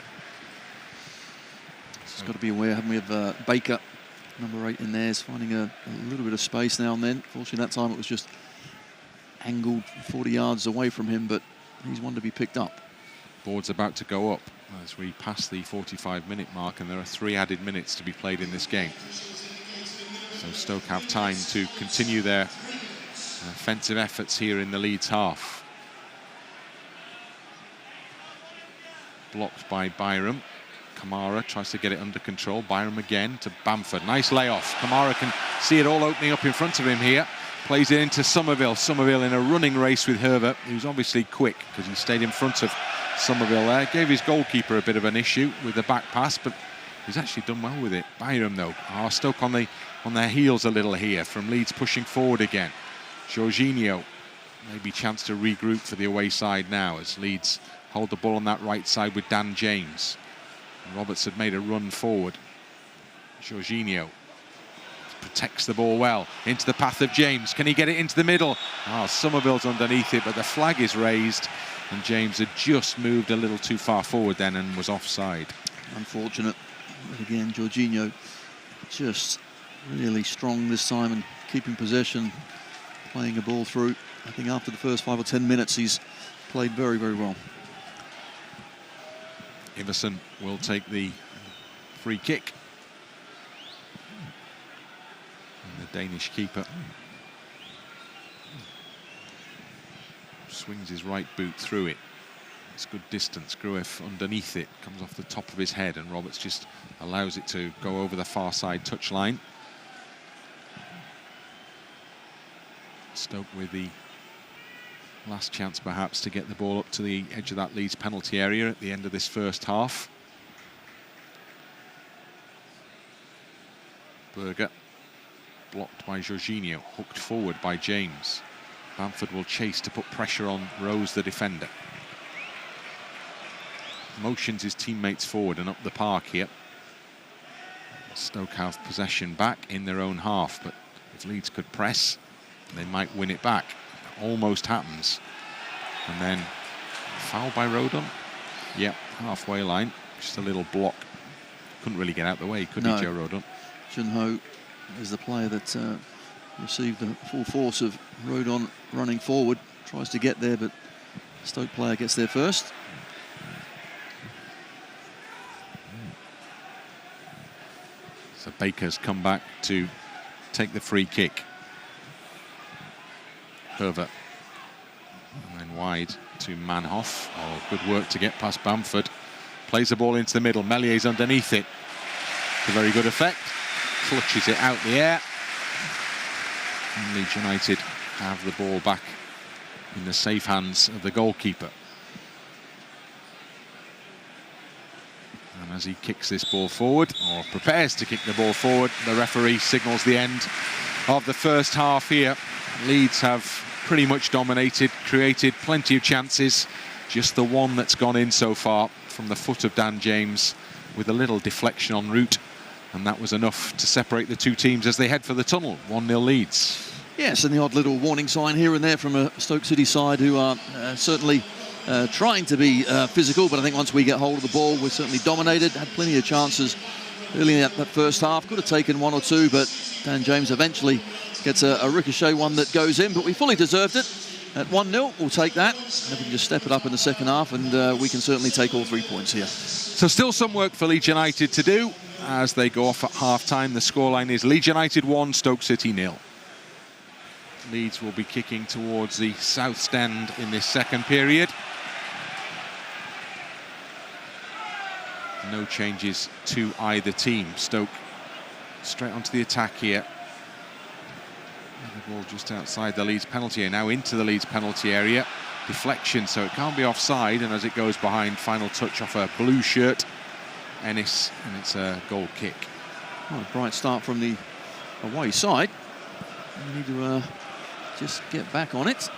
B: Just got to be aware, haven't we, of Baker, number 8 in there, is finding a little bit of space now and then. Fortunately, that time it was just angled 40 yards away from him, but he's one to be picked up.
A: Board's about to go up as we pass the 45-minute mark, and there are 3 added minutes to be played in this game. So Stoke have time to continue their offensive efforts here in the Leeds half. Blocked by Byram. Kamara tries to get it under control. Byram again to Bamford. Nice layoff. Kamara can see it all opening up in front of him here. Plays it into Summerville. Summerville in a running race with Hoever, who's obviously quick because he stayed in front of Summerville there. Gave his goalkeeper a bit of an issue with the back pass, but he's actually done well with it. Byram, though, Stoke on their heels a little here from Leeds pushing forward again. Georginio, maybe chance to regroup for the away side now as Leeds hold the ball on that right side with Dan James. Roberts had made a run forward. Georginio protects the ball well into the path of James. Can he get it into the middle? Oh, Summerville's underneath it, but the flag is raised, and James had just moved a little too far forward then and was offside.
B: Unfortunate. But again, Georginio just really strong this time and keeping possession, playing a ball through. I think after the first 5 or 10 minutes, he's played very, very well.
A: Iversen will take the free kick. And the Danish keeper swings his right boot through it. It's good distance. Gruev underneath it, comes off the top of his head, and Roberts just allows it to go over the far side touchline. Stoke with the last chance perhaps to get the ball up to the edge of that Leeds penalty area at the end of this first half. Berger blocked by Georginio, hooked forward by James. Bamford will chase to put pressure on Rose, the defender. Motions his teammates forward and up the park here. Stoke have possession back in their own half, but if Leeds could press, they might win it back. Almost happens. And then foul by Rodon. Yep, halfway line. Just a little block. Couldn't really get out the way, could he, Joe Rodon?
B: Junho is the player that received the full force of Rodon running forward. Tries to get there, but Stoke player gets there first.
A: So Baker's come back to take the free kick. Hoever. And then wide to Manhoef. Oh, good work to get past Bamford. Plays the ball into the middle. Meslier's underneath it. To very good effect. Clutches it out the air. And Leeds United have the ball back in the safe hands of the goalkeeper. And as he kicks this ball forward, or prepares to kick the ball forward, the referee signals the end of the first half here. Leeds have pretty much dominated, created plenty of chances. Just the one that's gone in so far from the foot of Dan James with a little deflection en route. And that was enough to separate the two teams as they head for the tunnel. 1-0 Leeds.
B: Yes, and the odd little warning sign here and there from a Stoke City side who are certainly trying to be physical, but I think once we get hold of the ball, we're certainly dominated. Had plenty of chances early in that first half. Could have taken one or two, but Dan James eventually gets a ricochet one that goes in, but we fully deserved it. At 1-0, we'll take that. And if we can just step it up in the second half, and we can certainly take all 3 points here.
A: So still some work for Leeds United to do as they go off at half-time. The scoreline is Leeds United 1, Stoke City 0. Leeds will be kicking towards the south stand in this second period. No changes to either team. Stoke straight onto the attack here. The ball just outside the Leeds penalty area, now into the Leeds penalty area. Deflection, so it can't be offside, and as it goes behind, final touch off a blue shirt, Ennis, and it's a goal kick.
B: Well, a bright start from the away side. We need to just get back on it.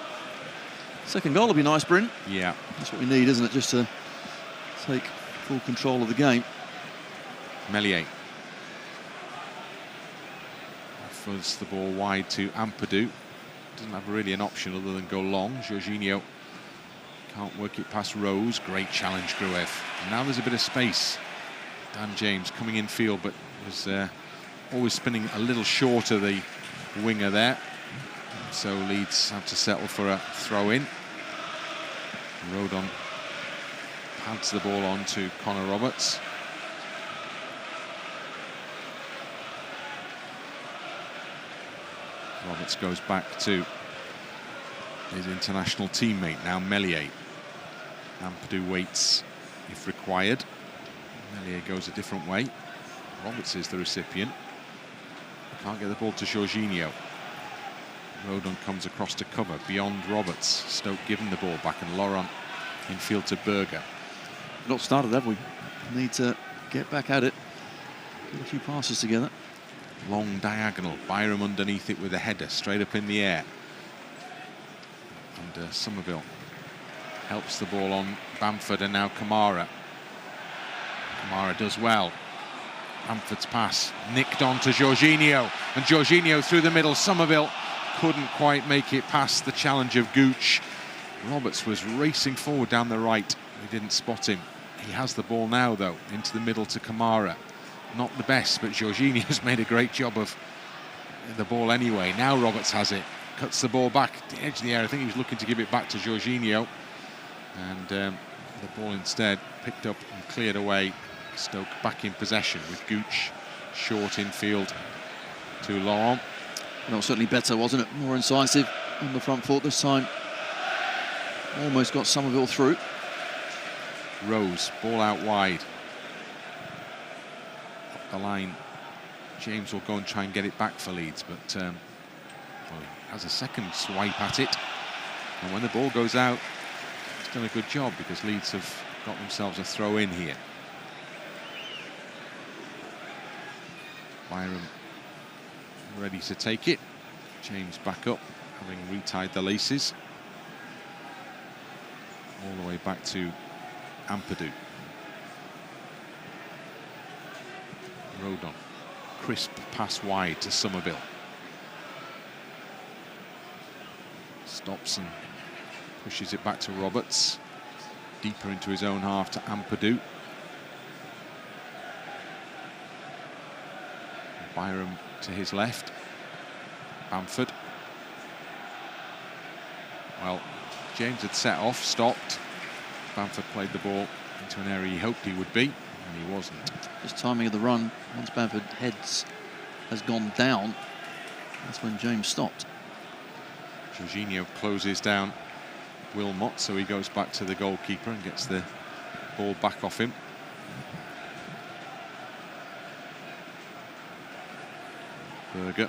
B: Second goal will be nice, Bryn.
A: Yeah.
B: That's what we need, isn't it? Just to take full control of the game.
A: Meslier offers the ball wide to Ampadu. Doesn't have really an option other than go long. Georginio can't work it past Rose. Great challenge, Gruev. And now there's a bit of space. Dan James coming in field, but was always spinning a little short of the winger there. So Leeds have to settle for a throw-in. Rodon pads the ball on to Connor Roberts. Roberts goes back to his international teammate, now Meslier. Ampadu waits if required. Meslier goes a different way. Roberts is the recipient. Can't get the ball to Georginio. Rodon comes across to cover beyond Roberts. Stoke giving the ball back, and Laurent in field to Berger.
B: Not started, have we? Need to get back at it. Get a few passes together.
A: Long diagonal. Byram underneath it with a header straight up in the air. And Summerville helps the ball on Bamford, and now Kamara. Kamara does well. Bamford's pass nicked on to Georginio, and Georginio through the middle. Summerville couldn't quite make it past the challenge of Gooch. Roberts was racing forward down the right. We didn't spot him. He has the ball now, though, into the middle to Kamara. Not the best, but Georginio's made a great job of the ball anyway. Now Roberts has it. Cuts the ball back to the edge of the area. I think he was looking to give it back to Georginio. And The ball instead picked up and cleared away. Stoke back in possession with Gooch short infield to Laurent.
B: Well, certainly better, wasn't it? More incisive on the front foot this time. Almost got Summerville through.
A: Rose, ball out wide. Up the line. James will go and try and get it back for Leeds, but well, he has a second swipe at it. And when the ball goes out, he's done a good job because Leeds have got themselves a throw in here. Byram ready to take it. James back up, having retied the laces. All the way back to Ampadu. Rodon. Crisp pass wide to Summerville. Stops and pushes it back to Roberts. Deeper into his own half to Ampadu. Byram to his left. Bamford. Well, James had set off, stopped. Bamford played the ball into an area he hoped he would be, and he wasn't.
B: Just timing of the run, once Bamford has gone down, that's when James stopped.
A: Georginio closes down Wilmot, so he goes back to the goalkeeper and gets the ball back off him. Berger.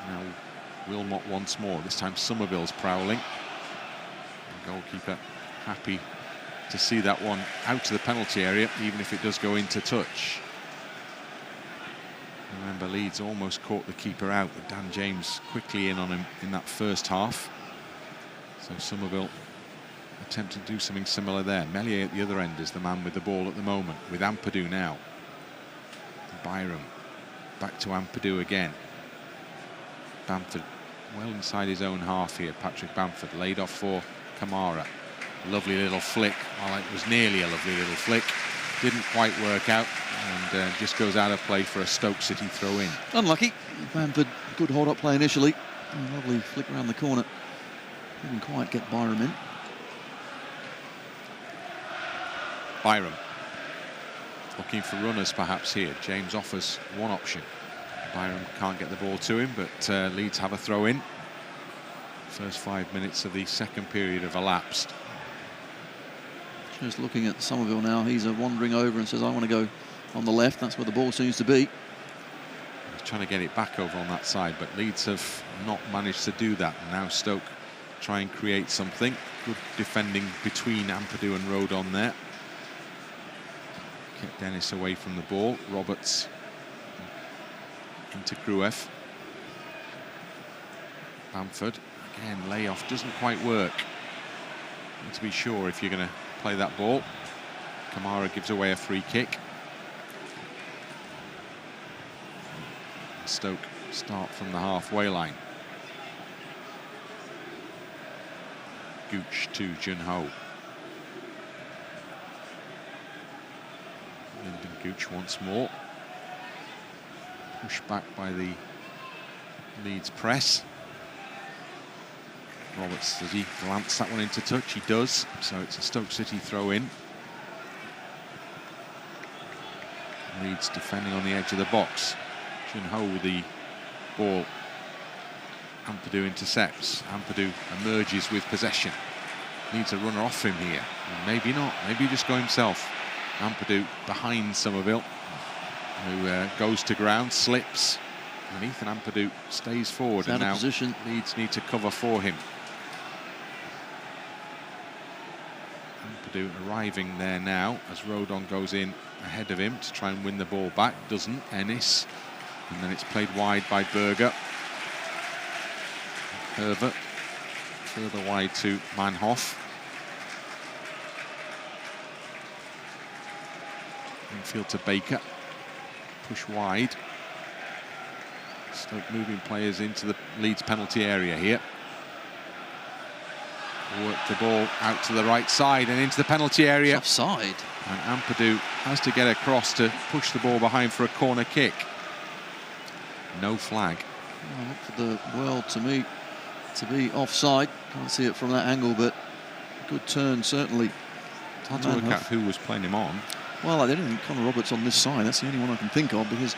A: Now Wilmot once more. This time Summerville's prowling. The goalkeeper happy to see that one out to the penalty area, even if it does go into touch. Remember, Leeds almost caught the keeper out, but Dan James quickly in on him in that first half. So Summerville attempting to do something similar there. Meslier at the other end is the man with the ball at the moment, with Ampadu now. Byram back to Ampadu again. Bamford well inside his own half here. Patrick Bamford laid off for Kamara. Lovely little flick. Well, it was nearly a lovely little flick. Didn't quite work out, and just goes out of play for a Stoke City throw-in.
B: Unlucky. Bamford, good hold-up play initially. A lovely flick around the corner. Didn't quite get Byram in.
A: Byram looking for runners perhaps here. James offers one option. Byram can't get the ball to him, but Leeds have a throw-in. First 5 minutes of the second period have elapsed.
B: Just looking at Summerville now, he's wandering over and says, I want to go on the left. That's where the ball seems to be.
A: He's trying to get it back over on that side, but Leeds have not managed to do that. And now Stoke try and create something. Good defending between Ampadu and Rodon there. Kept Ennis away from the ball. Roberts into Gruev. Bamford, again, layoff doesn't quite work. Need to be sure if you're going to play that ball. Kamara gives away a free kick. Stoke start from the halfway line. Gooch to Junho. Lyndon Gooch once more. Pushed back by the Leeds press. Roberts, does he glance that one into touch? He does, so it's a Stoke City throw-in. Leeds defending on the edge of the box. Junho with the ball. Ampadu intercepts. Ampadu emerges with possession. Needs a runner off him here. Maybe not, maybe he just go himself. Ampadu behind Summerville, who goes to ground, slips. And Ethan Ampadu stays forward, and now position. Leeds need to cover for him. Ampadu arriving there now as Rodon goes in ahead of him to try and win the ball back. Doesn't. Ennis. And then it's played wide by Berger. Hoever further wide to Manhoef. Infield to Baker. Push wide. Stoke moving players into the Leeds penalty area here. Work the ball out to the right side and into the penalty area.
B: It's offside.
A: And Ampadu has to get across to push the ball behind for a corner kick. No flag.
B: Well, look for the world to me to be offside. Can't see it from that angle, but Good turn, certainly.
A: It's hard to work out who was playing him on.
B: Well, I didn't think Connor Roberts on this side. That's the only one I can think of, because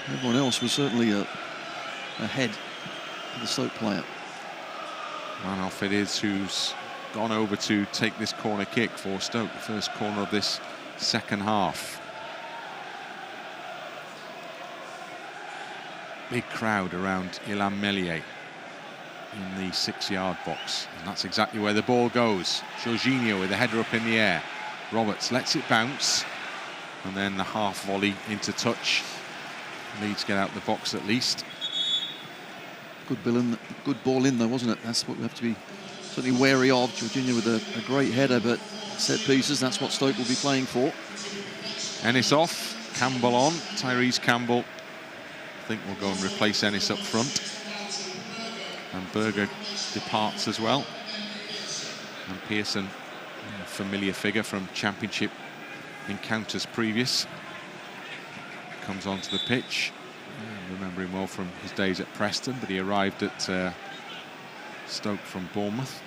B: everyone else was certainly ahead of the Stoke player.
A: Manhoef it is who's gone over to take this corner kick for Stoke, the first corner of this second half. Big crowd around Ilham Meslier in the 6-yard box, and that's exactly where the ball goes. Georginio with the header up in the air. Roberts lets it bounce, and then the half volley into touch. Leeds get out the box at least.
B: Good ball in though, wasn't it? That's what we have to be certainly wary of. Georginio with a great header, but set pieces, that's what Stoke will be playing for.
A: Ennis off, Campbell on. Tyrese Campbell, I think, will go and replace Ennis up front. And Berger departs as well. And Pearson, a familiar figure from Championship encounters previous, comes onto the pitch. I remember him well from his days at Preston, but he arrived at Stoke from Bournemouth.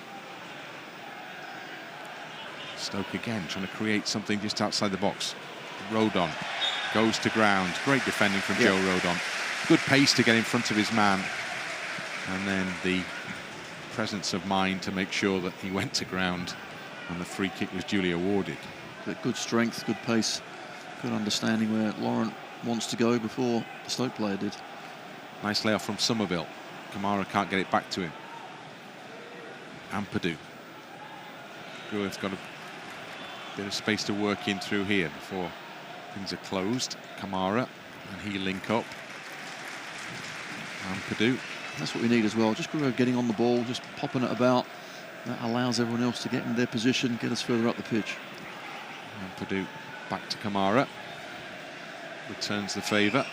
A: Stoke again trying to create something just outside the box. Rodon goes to ground. Great defending from Joe Rodon. Good pace to get in front of his man. And then the presence of mind to make sure that he went to ground and the free kick was duly awarded.
B: But good strength, good pace, good understanding where Laurent wants to go before the Stoke player did.
A: Nice layoff from Summerville. Kamara can't get it back to him. Ampadu. Gruev's got a bit of space to work in through here before things are closed. Kamara, and he link up. Ampadu.
B: That's what we need as well. Just Gruev getting on the ball, just popping it about. That allows everyone else to get in their position, get us further up the pitch.
A: Ampadu back to Kamara. Returns the favour.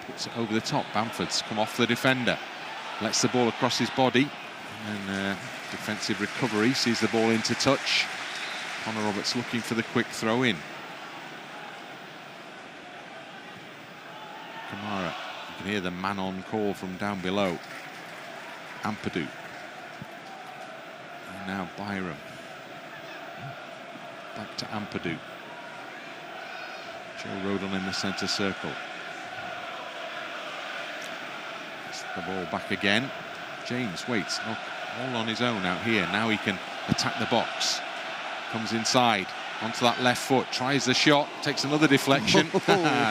A: Puts it over the top. Bamford's come off the defender. Lets the ball across his body. And defensive recovery. Sees the ball into touch. Connor Roberts looking for the quick throw in. Kamara. You can hear the man on call from down below. Ampadu. And now Byram. Back to Ampadu. Joe Rodon in the centre circle. Gets the ball back again. James waits, all on his own out here. Now he can attack the box. Comes inside, onto that left foot, tries the shot, takes another deflection.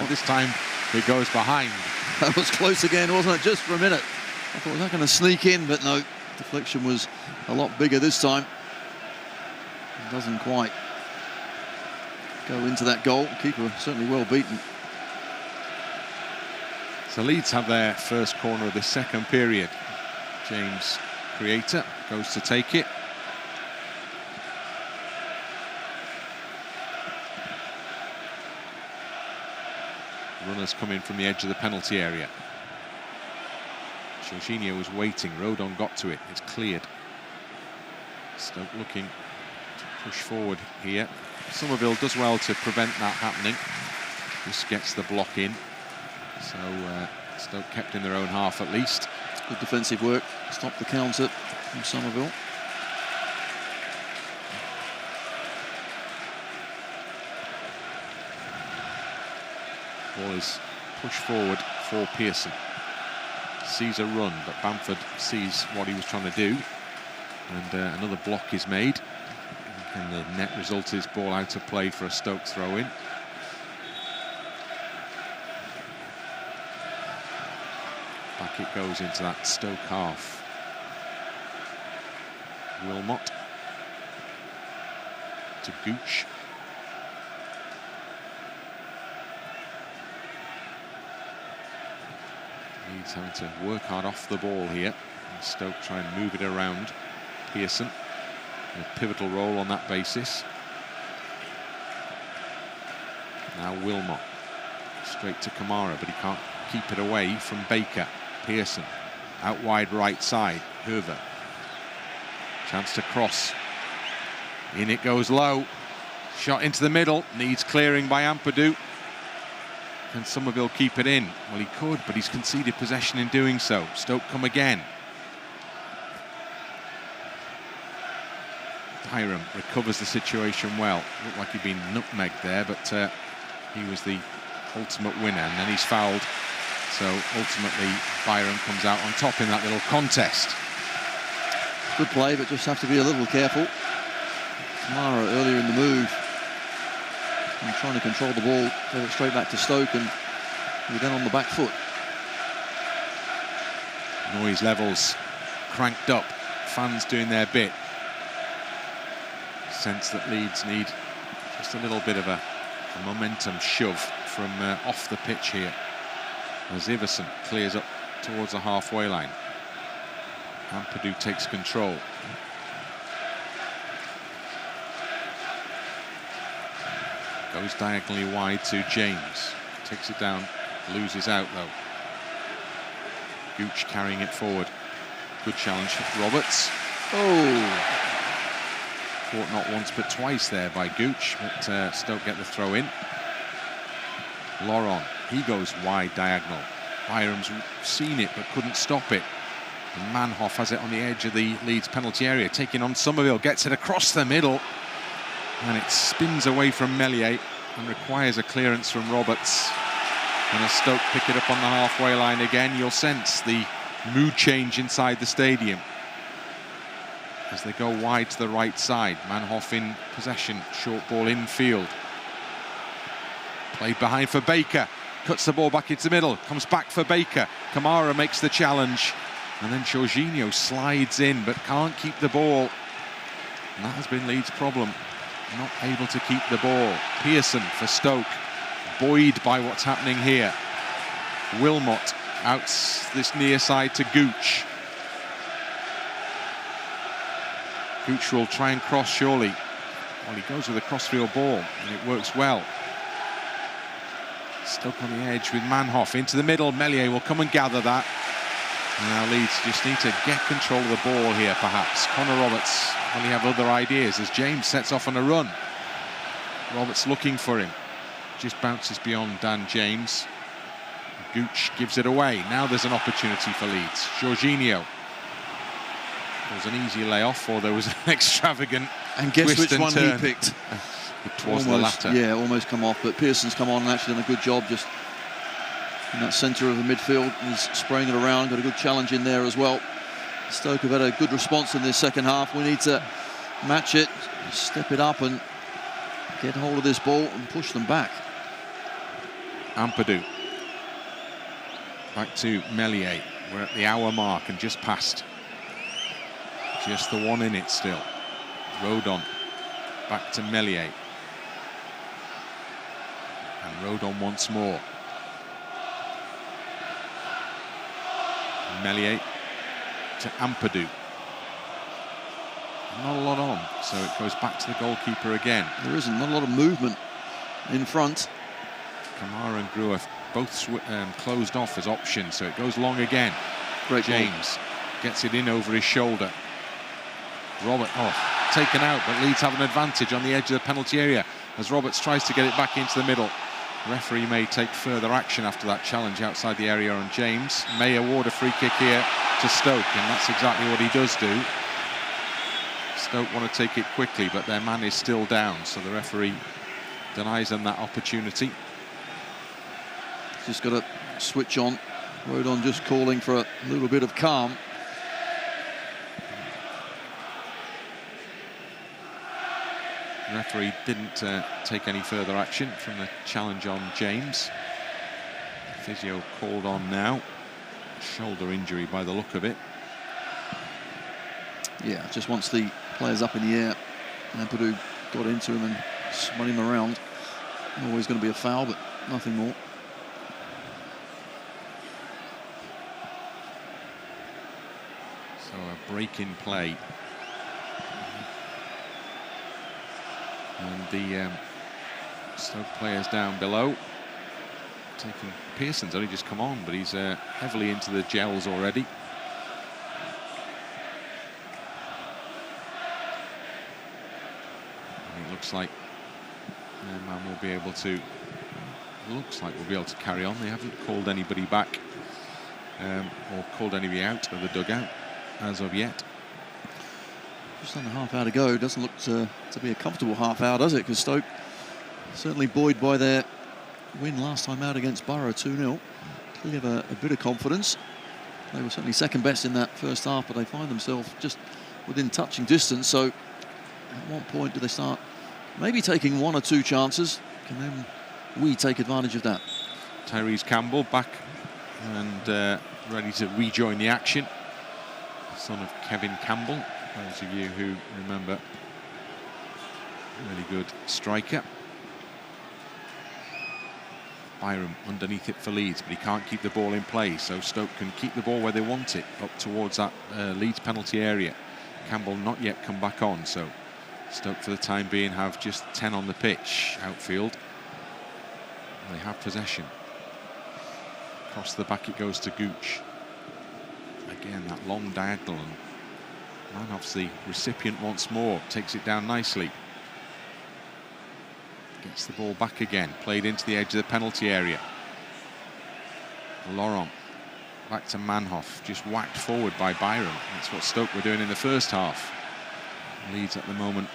A: This time it goes behind.
B: That was close again, wasn't it? Just for a minute. I thought, was that going to sneak in? But no, deflection was a lot bigger this time. It doesn't quite go into that goal. Keeper certainly well beaten.
A: So Leeds have their first corner of the second period. James, creator, goes to take it. Runners come in from the edge of the penalty area. Georginio was waiting. Rodon got to it. It's cleared. Stoke looking to push forward here. Summerville does well to prevent that happening. Just gets the block in. So Stoke kept in their own half at least.
B: Good defensive work. Stop the counter from Summerville.
A: Ball is pushed forward for Pearson. Sees a run, but Bamford sees what he was trying to do. And another block is made. And the net result is ball out of play for a Stoke throw-in. Back it goes into that Stoke half. Wilmot to Gooch. Leeds having to work hard off the ball here. And Stoke try and move it around. Pearson, a pivotal role on that basis. Now Wilmot, straight to Kamara, but he can't keep it away from Baker. Pearson, out wide right side. Hoever, chance to cross. In it goes low. Shot into the middle, needs clearing by Ampadu. Can Summerville keep it in? Well, he could, but he's conceded possession in doing so. Stoke come again. Byram recovers the situation well. Looked like he'd been nutmegged there, but he was the ultimate winner, and then he's fouled. So ultimately, Byram comes out on top in that little contest.
B: Good play, but just have to be a little careful. Kamara earlier in the move, and trying to control the ball, get it straight back to Stoke, and we're then on the back foot.
A: Noise levels cranked up, fans doing their bit. Sense that Leeds need just a little bit of a momentum shove from off the pitch here, as Iversen clears up towards the halfway line. Ampadu takes control. Goes diagonally wide to James. Takes it down, loses out though. Gooch carrying it forward. Good challenge for Roberts.
B: Oh!
A: Caught not once but twice there by Gooch, but Stoke get the throw in. Laurent, he goes wide diagonal. Byram's seen it but couldn't stop it. And Manhoef has it on the edge of the Leeds penalty area, taking on Summerville, gets it across the middle, and it spins away from Meslier and requires a clearance from Roberts. And as Stoke pick it up on the halfway line again, you'll sense the mood change inside the stadium as they go wide to the right side. Manhoef in possession, short ball infield. Played behind for Baker, cuts the ball back into the middle, comes back for Baker. Kamara makes the challenge, and then Georginio slides in but can't keep the ball. And that has been Leeds' problem, not able to keep the ball. Pearson for Stoke, buoyed by what's happening here. Wilmot out this near side to Gooch. Gooch will try and cross surely. Well, he goes with a crossfield ball and it works well. Stoke on the edge with Manhoef into the middle. Meslier will come and gather that. And now Leeds just need to get control of the ball here, perhaps. Connor Roberts will have other ideas as James sets off on a run. Roberts looking for him. Just bounces beyond Dan James. Gooch gives it away. Now there's an opportunity for Leeds. Georginio. There was an easy layoff, or there was an extravagant
B: and guess
A: twist
B: which
A: and
B: one
A: turn.
B: he picked?
A: It was the latter.
B: Yeah, almost come off, but Pearson's come on and actually done a good job just in that centre of the midfield. He's spraying it around, got a good challenge in there as well. Stoke have had a good response in this second half. We need to match it, step it up and get hold of this ball and push them back.
A: Ampadu. Back to Meslier. We're at the hour mark and just past. Just the one in it still. Rodon. Back to Meslier. And Rodon once more. Meslier to Ampadu. Not a lot on, so it goes back to the goalkeeper again.
B: There isn't, not a lot of movement in front.
A: Kamara and Gruev both closed off as options, so it goes long again.
B: Great
A: James gets it in over his shoulder. Robert taken out, but Leeds have an advantage on the edge of the penalty area as Roberts tries to get it back into the middle. The referee may take further action after that challenge outside the area on James. May award a free kick here to Stoke, and that's exactly what he does do. Stoke want to take it quickly, but their man is still down, so the referee denies them that opportunity.
B: Just got to switch on. Rodon just calling for a little bit of calm.
A: The referee didn't take any further action from the challenge on James. Physio called on now. Shoulder injury by the look of it.
B: Yeah, just wants the players up in the air. Ampadu got into him and spun him around. Always going to be a foul, but nothing more.
A: So a break in play. And the Stoke players down below. Taking Pearson's only just come on, but he's heavily into the gels already. And it looks like their man will be able to. Looks like we'll be able to carry on. They haven't called anybody back or called anybody out of the dugout as of yet.
B: Just under half hour to go. Doesn't look to be a comfortable half hour, does it? Because Stoke certainly buoyed by their win last time out against Byram 2-0. Clearly have a bit of confidence. They were certainly second best in that first half, but they find themselves just within touching distance. So at what point do they start maybe taking one or two chances? Can then we take advantage of that?
A: Tyrese Campbell back and ready to rejoin the action. Son of Kevin Campbell, those of you who remember, really good striker. Byram underneath it for Leeds, but he can't keep the ball in play, so Stoke can keep the ball where they want it, up towards that Leeds penalty area. Campbell not yet come back on, so Stoke for the time being have just 10 on the pitch. Outfield, they have possession. Across the back it goes to Gooch. Again, that long diagonal, and Manhoef's the recipient once more, takes it down nicely. Gets the ball back again, played into the edge of the penalty area. Laurent back to Manhoef, just whacked forward by Byram. That's what Stoke were doing in the first half. Leeds at the moment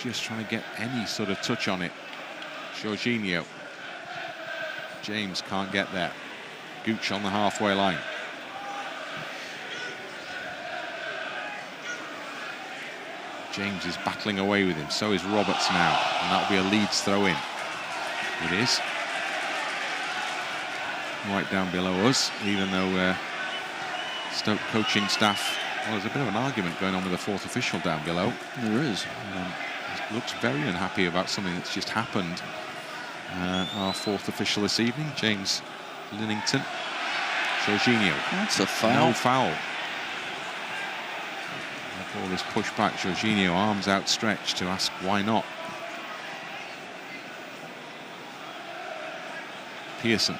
A: just trying to get any sort of touch on it. Georginio. James can't get there. Gooch on the halfway line. James is battling away with him, so is Roberts now, and that'll be a Leeds throw-in. It is. Right down below us, even though Stoke coaching staff, well, there's a bit of an argument going on with the fourth official down below.
B: There is.
A: He looks very unhappy about something that's just happened. Our fourth official this evening, James Linnington. Georginio.
B: That's a foul.
A: No foul. The ball is pushed back. Georginio, arms outstretched to ask why not. Pearson.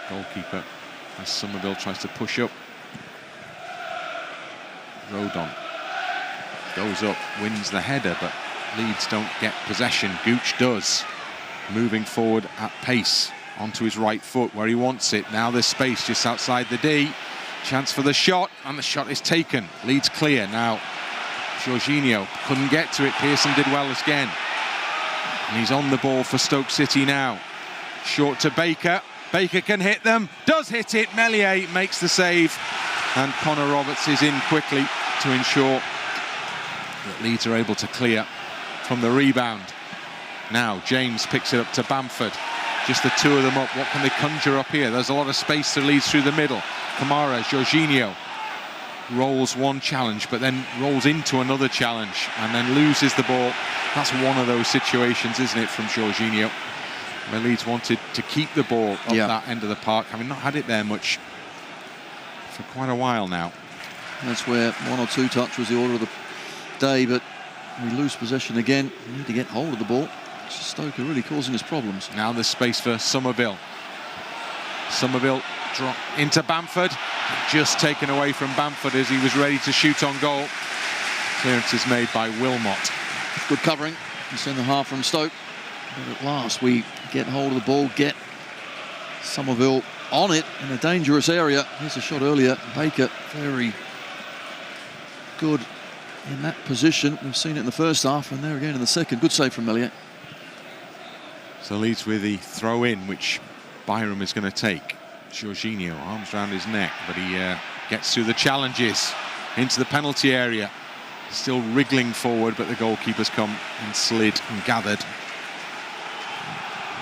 A: Goalkeeper as Summerville tries to push up. Rodon goes up, wins the header, but Leeds don't get possession. Gooch does. Moving forward at pace onto his right foot where he wants it. Now there's space just outside the D. Chance for the shot, and the shot is taken. Leeds clear now. Georginio couldn't get to it. Pearson did well again. And he's on the ball for Stoke City now. Short to Baker. Baker can hit them. Does hit it. Meslier makes the save. And Connor Roberts is in quickly to ensure that Leeds are able to clear from the rebound. Now James picks it up to Bamford. Just the two of them up. What can they conjure up here? There's a lot of space to Leeds through the middle. Kamara, Georginio rolls one challenge, but then rolls into another challenge and then loses the ball. That's one of those situations, isn't it, from Georginio, where Leeds wanted to keep the ball up that end of the park, having not had it there much for quite a while now.
B: That's where one or two touch was the order of the day, but we lose possession again. We need to get hold of the ball. Stoke are really causing us problems.
A: Now there's space for Summerville. Summerville drop into Bamford. Just taken away from Bamford as he was ready to shoot on goal. Clearance is made by Wilmot.
B: Good covering. It's in the half from Stoke. But at last we get hold of the ball, get Summerville on it in a dangerous area. Here's a shot earlier. Baker very good in that position. We've seen it in the first half and there again in the second. Good save from Meslier.
A: So Leeds with the throw-in, which Byram is going to take. Georginio, arms around his neck, but he gets through the challenges into the penalty area. Still wriggling forward, but the goalkeeper's come and slid and gathered.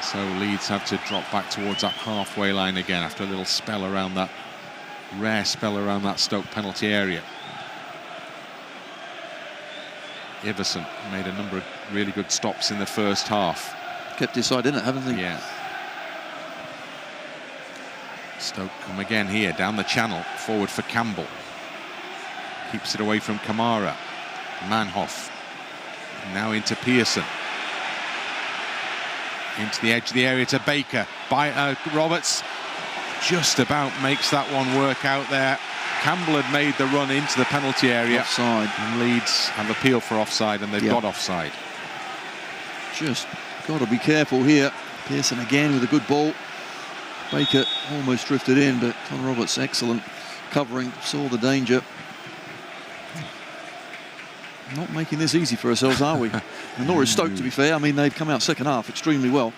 A: So Leeds have to drop back towards that halfway line again after a little spell around that, rare spell around that Stoke penalty area. Iversen made a number of really good stops in the first half.
B: Kept his side in it, haven't they?
A: Yeah. Stoke come again here, down the channel, forward for Campbell. Keeps it away from Kamara. Manhoef. Now into Pearson. Into the edge of the area to Baker. Roberts just about makes that one work out there. Campbell had made the run into the penalty area.
B: Offside.
A: And Leeds have appealed for offside, and they've got offside.
B: Just got to be careful here. Pearson again with a good ball. Baker almost drifted in, but Connor Roberts, excellent covering, saw the danger. not making this easy for ourselves, are we? And nor is Stoke, to be fair. I mean, they've come out second half extremely well.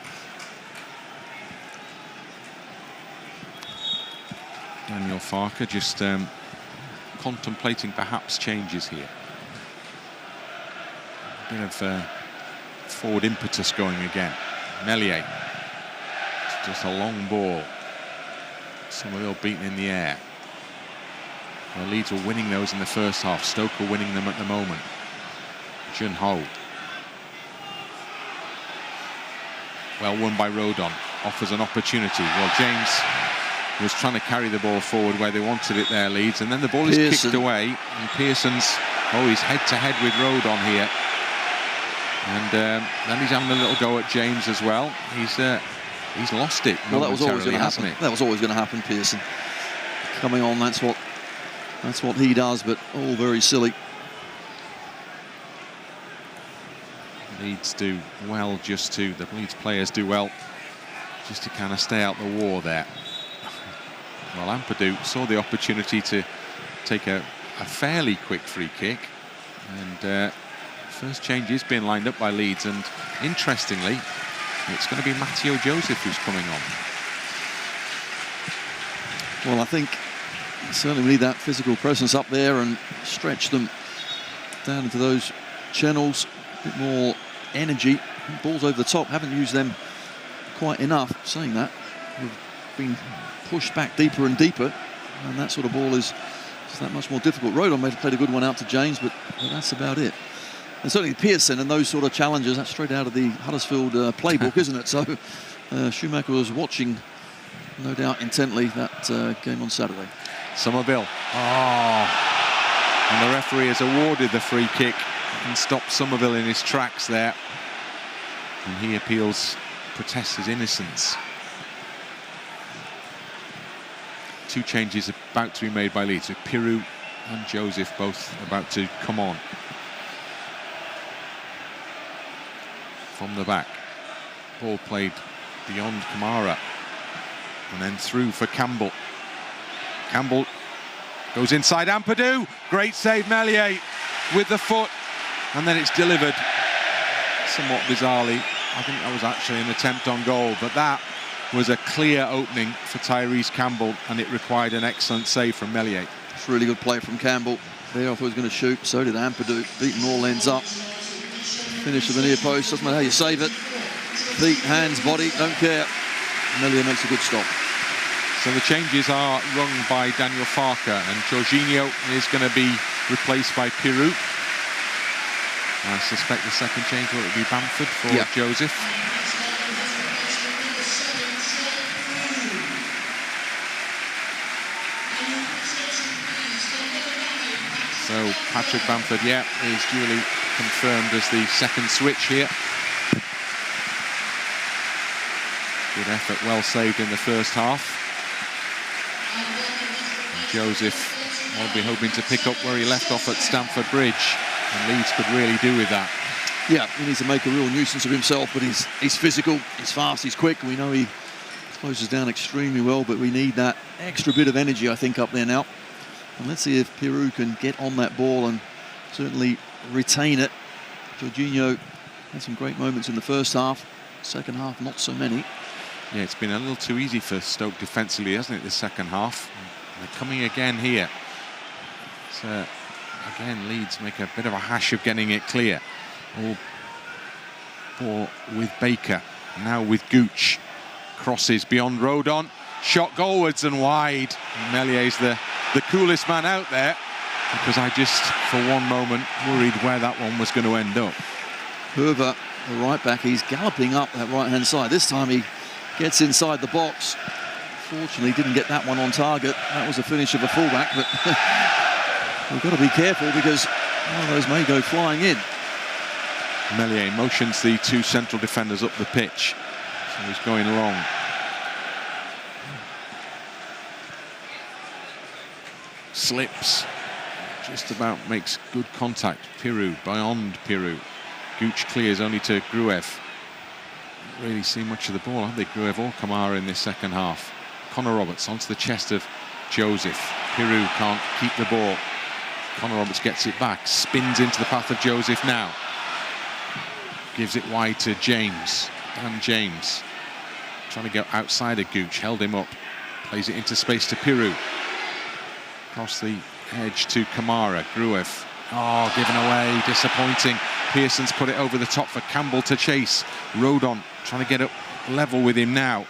A: Daniel Farke just contemplating perhaps changes here. A bit of forward impetus going again. Meslier. It's just a long ball. Summerville beaten in the air. Well, Leeds were winning those in the first half. Stoke are winning them at the moment. Junho. Well won by Rodon. Offers an opportunity. Well, James was trying to carry the ball forward where they wanted it there, Leeds. And then the ball is kicked away. And Pearson's, he's head-to-head with Rodon here. And then he's having a little go at James as well. He's lost it.
B: Well, that was always going to happen.
A: It?
B: That was always going to happen, Pearson. Coming on, that's what he does, but all very silly.
A: Leeds do well the Leeds players do well just to kind of stay out the war there. Well, Ampadu saw the opportunity to take a fairly quick free kick, and first change is being lined up by Leeds, and interestingly, it's going to be Matteo Joseph who's coming on.
B: Well, I think certainly we need that physical presence up there and stretch them down into those channels. A bit more energy. Balls over the top, haven't used them quite enough. Saying that, we've been pushed back deeper and deeper, and that sort of ball is just that much more difficult. Rodon may have played a good one out to James, but that's about it. And certainly Pearson and those sort of challenges, that's straight out of the Huddersfield playbook, isn't it? So Schumacher was watching, no doubt intently, that game on Saturday.
A: Summerville. And the referee has awarded the free kick and stopped Summerville in his tracks there. And he protests his innocence. Two changes about to be made by Leeds, with Piroe and Joseph both about to come on. From the back. Ball played beyond Kamara. And then through for Campbell. Campbell goes inside Ampadu. Great save, Meslier with the foot. And then it's delivered somewhat bizarrely. I think that was actually an attempt on goal, but that was a clear opening for Tyrese Campbell, and it required an excellent save from Meslier.
B: It's a really good play from Campbell. There, I thought he was going to shoot. So did Ampadu. Beaten all ends up. Finish to the near post. Doesn't matter how you save it. Feet, hands, body, don't care. Meslier makes a good stop.
A: So the changes are rung by Daniel Farke, and Georginio is going to be replaced by Piroe. I suspect the second change will be Bamford for Joseph. So Patrick Bamford, is duly confirmed as the second switch here. Good effort, well saved in the first half. And Joseph will be hoping to pick up where he left off at Stamford Bridge. And Leeds could really do with that.
B: Yeah, he needs to make a real nuisance of himself, but he's physical, he's fast, he's quick. We know he closes down extremely well, but we need that extra bit of energy, I think, up there now. And let's see if Piroe can get on that ball and certainly retain it. Georginio had some great moments in the first half. Second half, not so many.
A: Yeah, it's been a little too easy for Stoke defensively, hasn't it, the second half? And they're coming again here. So, again, Leeds make a bit of a hash of getting it clear. Ball with Baker, now with Gooch. Crosses beyond Rodon. Shot goalwards and wide. Meslier's the coolest man out there, because I just, for one moment, worried where that one was going to end up.
B: Hoever, the right back, he's galloping up that right-hand side. This time he gets inside the box. Fortunately, didn't get that one on target. That was a finish of a fullback, but we've got to be careful because one of those may go flying in.
A: Meslier motions the two central defenders up the pitch, so he's going long. Slips, just about makes good contact. Piroe, beyond Piroe. Gooch clears only to Gruev. Not really seen much of the ball, have they, Gruev or Kamara, in this second half? Connor Roberts onto the chest of Joseph. Piroe can't keep the ball. Connor Roberts gets it back, spins into the path of Joseph now. Gives it wide to James. Dan James trying to go outside of Gooch, held him up. Plays it into space to Piroe. Across the edge to Kamara. Gruev. Oh, given away, disappointing. Pearson's put it over the top for Campbell to chase. Rodon trying to get up level with him now.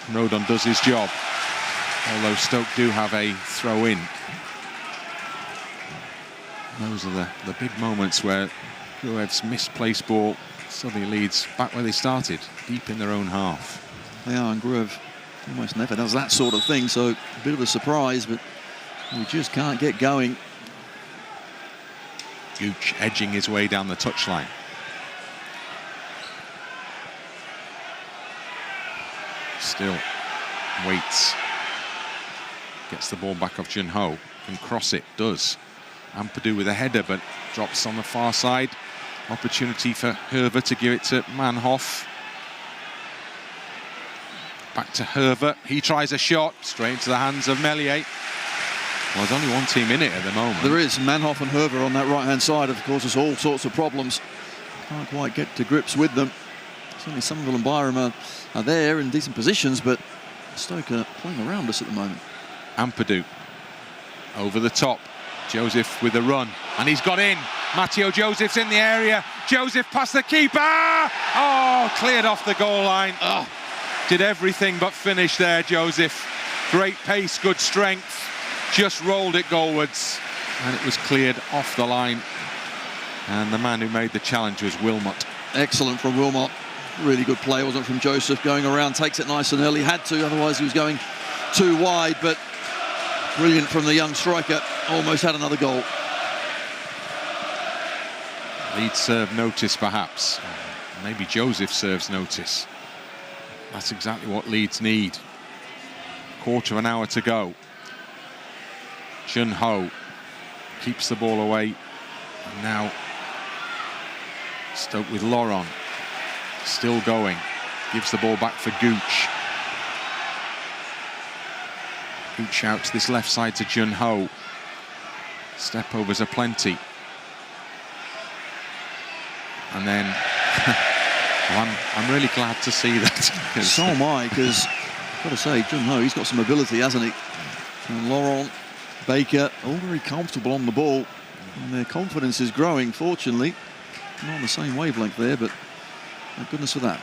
A: Rodon does his job, although Stoke do have a throw in. Those are the big moments where Gruev's misplaced ball suddenly leads back where they started, deep in their own half.
B: They are, and Gruev almost never does that sort of thing, so a bit of a surprise, but we just can't get going.
A: Gooch edging his way down the touchline. Still waits. Gets the ball back off Junho. Can cross it, does. Ampadu with a header, but drops on the far side. Opportunity for Hoever to give it to Manhoef. Back to Hoever. He tries a shot straight into the hands of Meslier. Well, there's only one team in it at the moment.
B: There is. Manhoef and Hoever on that right-hand side, of course, there's all sorts of problems. Can't quite get to grips with them. Certainly Summerville and Byram are there in decent positions, but Stoke are playing around us at the moment.
A: Ampadu over the top. Joseph with a run, and he's got in. Matteo Joseph's in the area. Joseph past the keeper. Oh, cleared off the goal line. Oh, did everything but finish there, Joseph. Great pace, good strength. Just rolled it goalwards, and it was cleared off the line. And the man who made the challenge was Wilmot.
B: Excellent from Wilmot. Really good play, wasn't it, from Joseph, going around, takes it nice and early. Had to, otherwise he was going too wide, but brilliant from the young striker. Almost had another goal.
A: Leeds serve notice, perhaps. Maybe Joseph serves notice. That's exactly what Leeds need. Quarter of an hour to go. Junho keeps the ball away. And now Stoke with Laurent. Still going. Gives the ball back for Gooch. Gooch out to this left side to Junho. Step overs are plenty. And then well, I'm really glad to see that.
B: So am I, because I've got to say, Junho, he's got some ability, hasn't he? And Laurent, Baker, all very comfortable on the ball. And their confidence is growing, fortunately. Not on the same wavelength there, but thank goodness for that.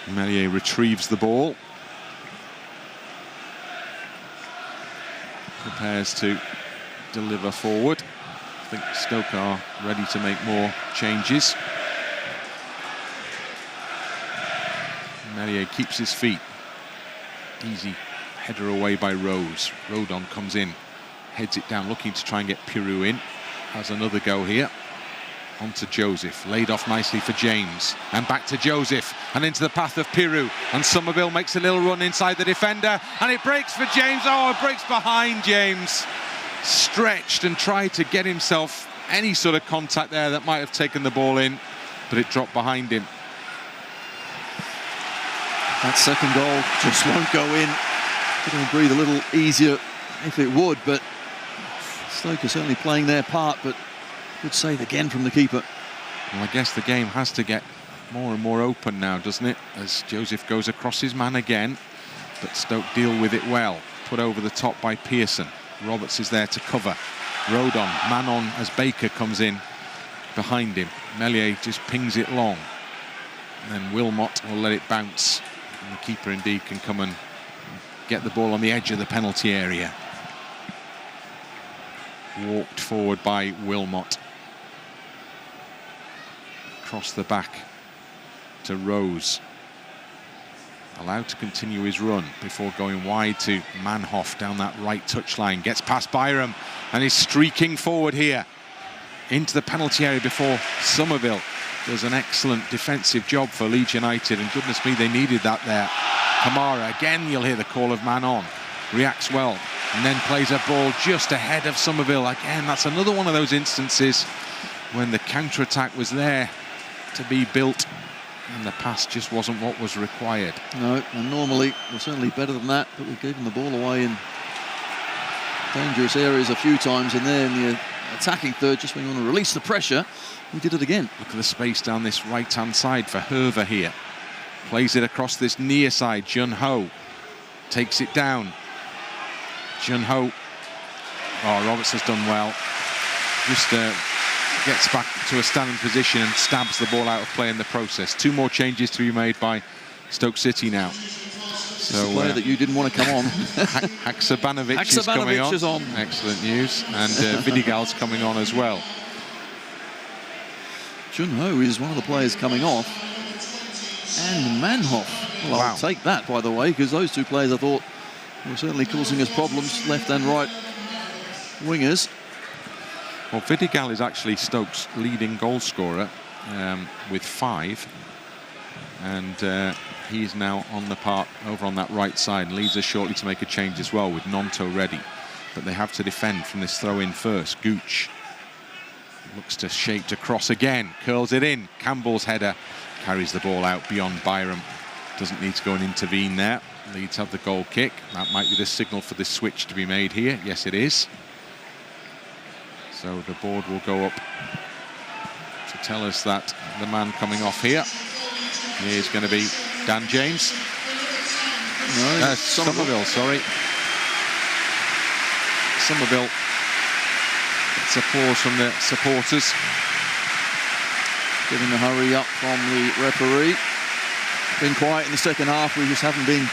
A: Meslier retrieves the ball. Prepares to deliver forward. I think Stoke are ready to make more changes. Meslier keeps his feet. Easy header away by Rose. Rodon comes in, heads it down, looking to try and get Piroe in. Has another go here. On to Joseph, laid off nicely for James, and back to Joseph, and into the path of Piroe, and Summerville makes a little run inside the defender, and it breaks for James. Oh, it breaks behind James. Stretched and tried to get himself any sort of contact there that might have taken the ball in, but it dropped behind him.
B: That second goal just won't go in. Could have breathed a little easier if it would, but Stoke are certainly playing their part, but good save again from the keeper.
A: Well, I guess the game has to get more and more open now, doesn't it? As Joseph goes across his man again, but Stoke deal with it well. Put over the top by Pearson. Roberts is there to cover. Rodon, man on as Baker comes in behind him. Meslier just pings it long. And then Wilmot will let it bounce. And the keeper indeed can come and get the ball on the edge of the penalty area. Walked forward by Wilmot. Across the back to Rose. Allowed to continue his run before going wide to Manhoef down that right touchline. Gets past Byram and is streaking forward here into the penalty area before Summerville does an excellent defensive job for Leeds United, and goodness me, they needed that there. Kamara, again you'll hear the call of man on. Reacts well and then plays a ball just ahead of Summerville. Again, that's another one of those instances when the counter-attack was there to be built and the pass just wasn't what was required.
B: No, and normally we're certainly better than that, but we've given the ball away in dangerous areas a few times in there in the attacking third, just when you want to release the pressure. We did it again.
A: Look at the space down this right-hand side for Hoever here. Plays it across this near side. Junho takes it down. Junho. Oh, Roberts has done well. Just gets back to a standing position and stabs the ball out of play in the process. 2 more changes to be made by Stoke City now.
B: So a player that you didn't want to come on.
A: Haksabanovic is coming on.
B: Is on.
A: Excellent news. And Vidigal's coming on as well.
B: Junho is one of the players coming off. And Manhoef. Well,
A: wow.
B: I'll take that, by the way, because those 2 players I thought were certainly causing us problems, left and right wingers.
A: Well, Vidigal is actually Stoke's leading goal scorer with 5. And he's now on the part over on that right side. And Leeds are shortly to make a change as well with Gnonto ready. But they have to defend from this throw-in first. Gooch looks to shape to cross again. Curls it in. Campbell's header carries the ball out beyond Byram. Doesn't need to go and intervene there. Leeds have the goal kick. That might be the signal for this switch to be made here. Yes, it is. So the board will go up to tell us that the man coming off here is going to be Dan James.
B: No,
A: Summerville, sorry. Summerville. It's applause from the supporters.
B: Getting the hurry up from the referee. Been quiet in the second half. We just haven't been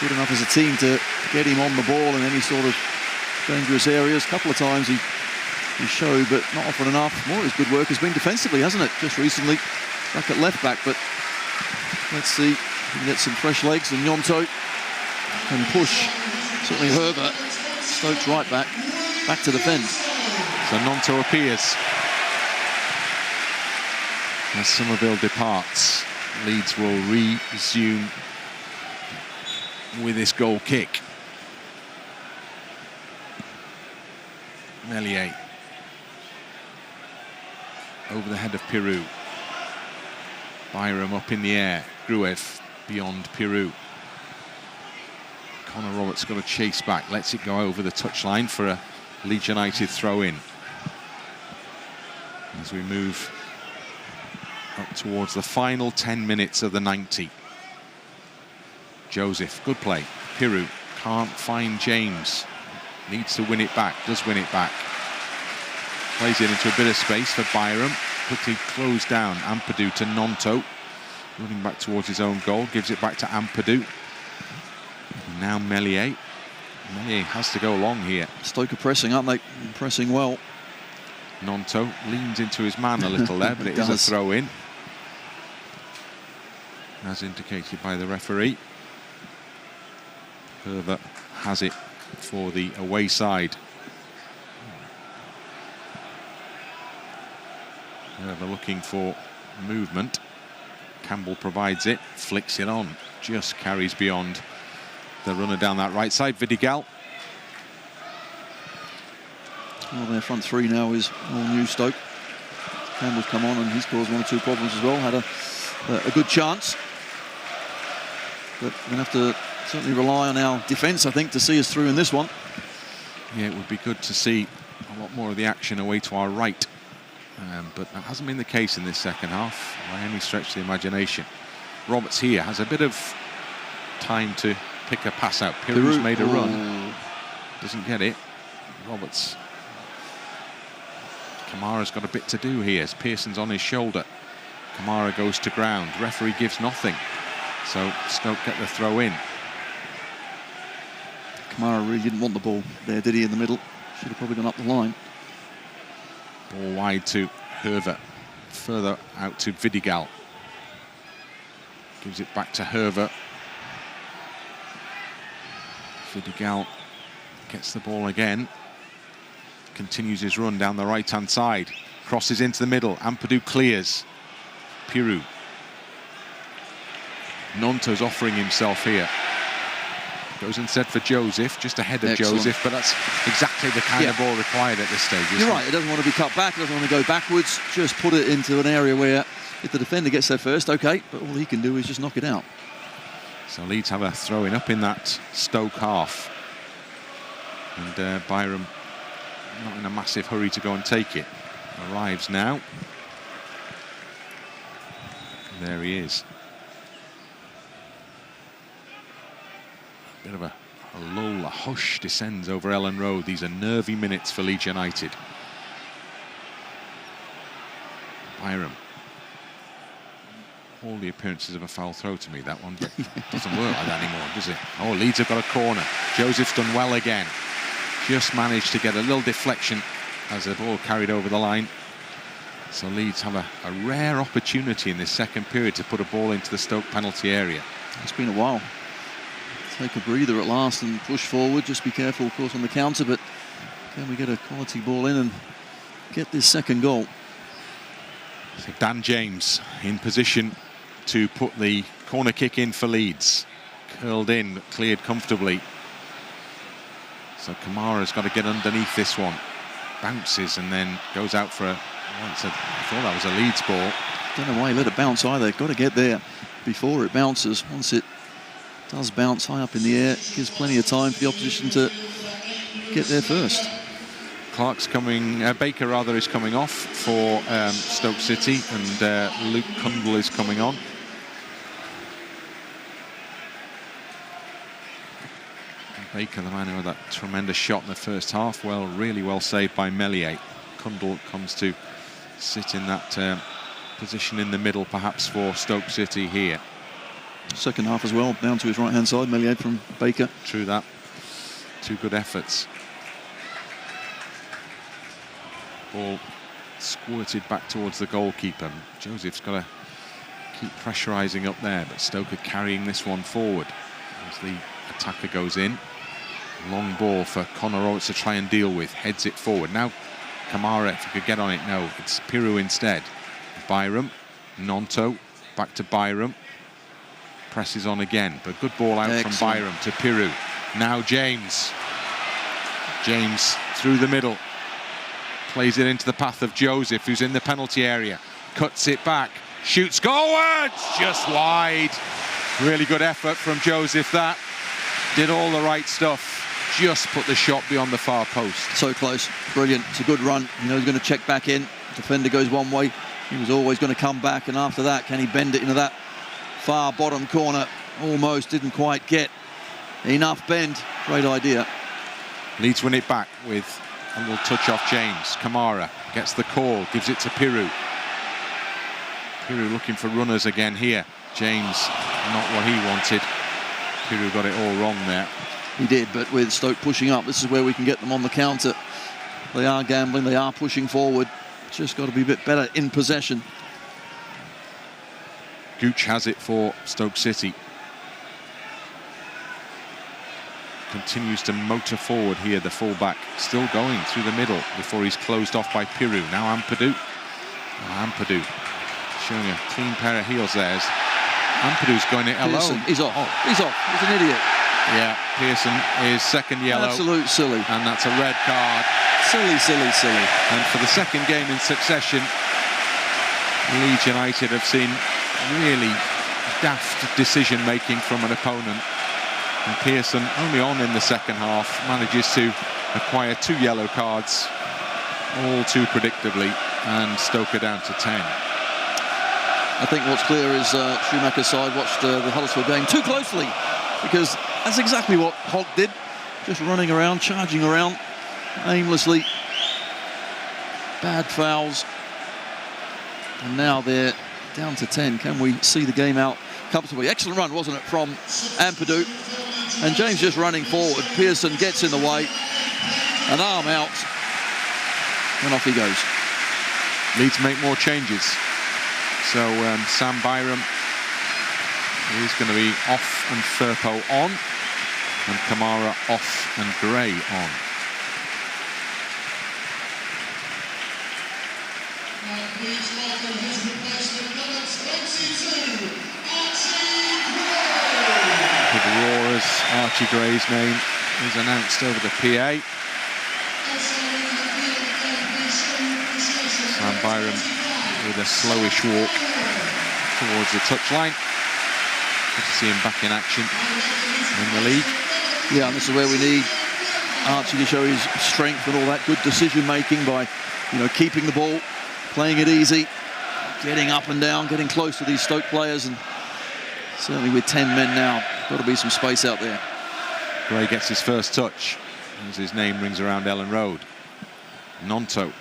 B: good enough as a team to get him on the ball in any sort of dangerous areas. A couple of times he showed, but not often enough. More of his good work has been defensively, hasn't it? Just recently, back at left back. But let's see if we can get some fresh legs. And Gnonto can push. Certainly Hoever, Stoke's right back to defend.
A: So Gnonto appears as Summerville departs. Leeds will resume with this goal kick. Meslier over the head of Piroe. Byram up in the air. Gruev beyond Piroe. Connor Roberts got to chase back. Lets it go over the touchline for a Leeds United throw-in. As we move up towards the final 10 minutes of the 90. Joseph, good play. Piroe can't find James. Needs to win it back, does win it back. Plays it into a bit of space for Byram. Quickly closed down. Ampadu to Gnonto. Running back towards his own goal. Gives it back to Ampadu. And now Meslier. Meslier has to go long here.
B: Stoke are pressing, aren't they? Pressing well.
A: Gnonto leans into his man a little there, but it is a throw-in. As indicated by the referee. Hoever has it for the away side. Hoever looking for movement. Campbell provides it, flicks it on, just carries beyond the runner down that right side. Vidigal.
B: Well, their front 3 now is all new Stoke. Campbell's come on and he's caused 1 or 2 problems as well. Had a good chance. But we're going to have to certainly rely on our defence, I think, to see us through in this one.
A: Yeah, it would be good to see a lot more of the action away to our right. But that hasn't been the case in this second half, by any stretch of the imagination. Roberts here has a bit of time to pick a pass out. Piroe's made a run. Doesn't get it. Roberts. Kamara's got a bit to do here as Pearson's on his shoulder. Kamara goes to ground. Referee gives nothing. So Stoke get the throw in.
B: Kamara really didn't want the ball there, did he, in the middle? Should have probably gone up the line.
A: Ball wide to Hoever. Further out to Vidigal. Gives it back to Hoever. Vidigal gets the ball again. Continues his run down the right-hand side. Crosses into the middle. Ampadu clears. Piroe. Gnonto's offering himself here. Goes instead for Joseph, just ahead of Joseph, but that's exactly the kind of ball required at this stage, isn't
B: You're right, it doesn't want to be cut back, it doesn't want to go backwards, just put it into an area where if the defender gets there first, okay, but all he can do is just knock it out.
A: So Leeds have a throw-in up in that Stoke half. And Byram, not in a massive hurry to go and take it, arrives now. There he is. A bit of a lull, a hush descends over Elland Road. These are nervy minutes for Leeds United. Byram. All the appearances of a foul throw to me, that one, but it doesn't work like that anymore, does it? Oh, Leeds have got a corner. Joseph's done well again. Just managed to get a little deflection as the ball carried over the line. So Leeds have a rare opportunity in this second period to put a ball into the Stoke penalty area.
B: It's been a while. Take a breather at last and push forward. Just be careful, of course, on the counter, but can we get a quality ball in and get this second goal?
A: So Dan James in position to put the corner kick in for Leeds. Curled in, cleared comfortably. So Kamara's got to get underneath this one. Bounces and then goes out for a... I thought that was a Leeds ball.
B: Don't know why he let it bounce either. Got to get there before it bounces. Once it does bounce high up in the air, it gives plenty of time for the opposition to get there first.
A: Baker rather is coming off for Stoke City, and Luke Cundle is coming on. Baker, the man who had that tremendous shot in the first half, really well saved by Meslier. Cundle comes to sit in that position in the middle, perhaps for Stoke City here.
B: Second half as well, down to his right-hand side, Meslier from Baker.
A: True that. Two good efforts. Ball squirted back towards the goalkeeper. Joseph's got to keep pressurising up there, but Stoke are carrying this one forward as the attacker goes in. Long ball for Conor Roberts to try and deal with. Heads it forward. Now Kamara, if he could get on it. No, it's Piroe instead. Byram, Gnonto, back to Byram. Presses on again, but good ball out from Byram to Piroe. Now James. James through the middle. Plays it into the path of Joseph, who's in the penalty area. Cuts it back. Shoots goalwards! Just wide. Really good effort from Joseph, that. Did all the right stuff. Just put the shot beyond the far post.
B: So close. Brilliant. It's a good run. You know he's going to check back in. Defender goes one way. He was always going to come back, and after that, can he bend it into that far bottom corner? Almost. Didn't quite get enough bend. Great idea.
A: Leeds win it back with a little touch off James. Kamara gets the call, gives it to Piroe. Piroe looking for runners again here. James, not what he wanted. Piroe got it all wrong there.
B: He did, but with Stoke pushing up, this is where we can get them on the counter. They are gambling, they are pushing forward. Just got to be a bit better in possession.
A: Gooch has it for Stoke City. Continues to motor forward here, the fullback. Still going through the middle before he's closed off by Piroe. Now Ampadu. Ampadu showing a clean pair of heels there. Ampadu's going it alone.
B: He's off. Oh. He's off. He's an idiot.
A: Yeah, Pearson is second yellow.
B: Absolute silly.
A: And that's a red card.
B: Silly, silly, silly.
A: And for the second game in succession, Leeds United have seen really daft decision-making from an opponent. And Pearson, only on in the second half, manages to acquire 2 yellow cards, all too predictably, and Stoke are down to 10.
B: I think what's clear is Schumacher's side watched the Huddersfield game too closely, because that's exactly what Hogg did, just running around, charging around aimlessly. Bad fouls. And now they're down to 10. Can we see the game out comfortably? Excellent run, wasn't it, from Ampadu? And James just running forward. Pearson gets in the way. An arm out. And off he goes.
A: Leeds make more changes. So Sam Byram is going to be off and Firpo on. And Kamara off and Gray on.
C: Please welcome his replacement, number 22,
A: With the roar as Archie Gray's name is announced over the PA. Sam Byram with a slowish walk towards the touchline. Good to see him back in action in the league.
B: Yeah, and this is where we need Archie to show his strength and all that good decision making by, you know, keeping the ball, playing it easy, getting up and down, getting close to these Stoke players, and certainly with 10 men now, got to be some space out there.
A: Gray gets his first touch as his name rings around Elland Road. Gnonto.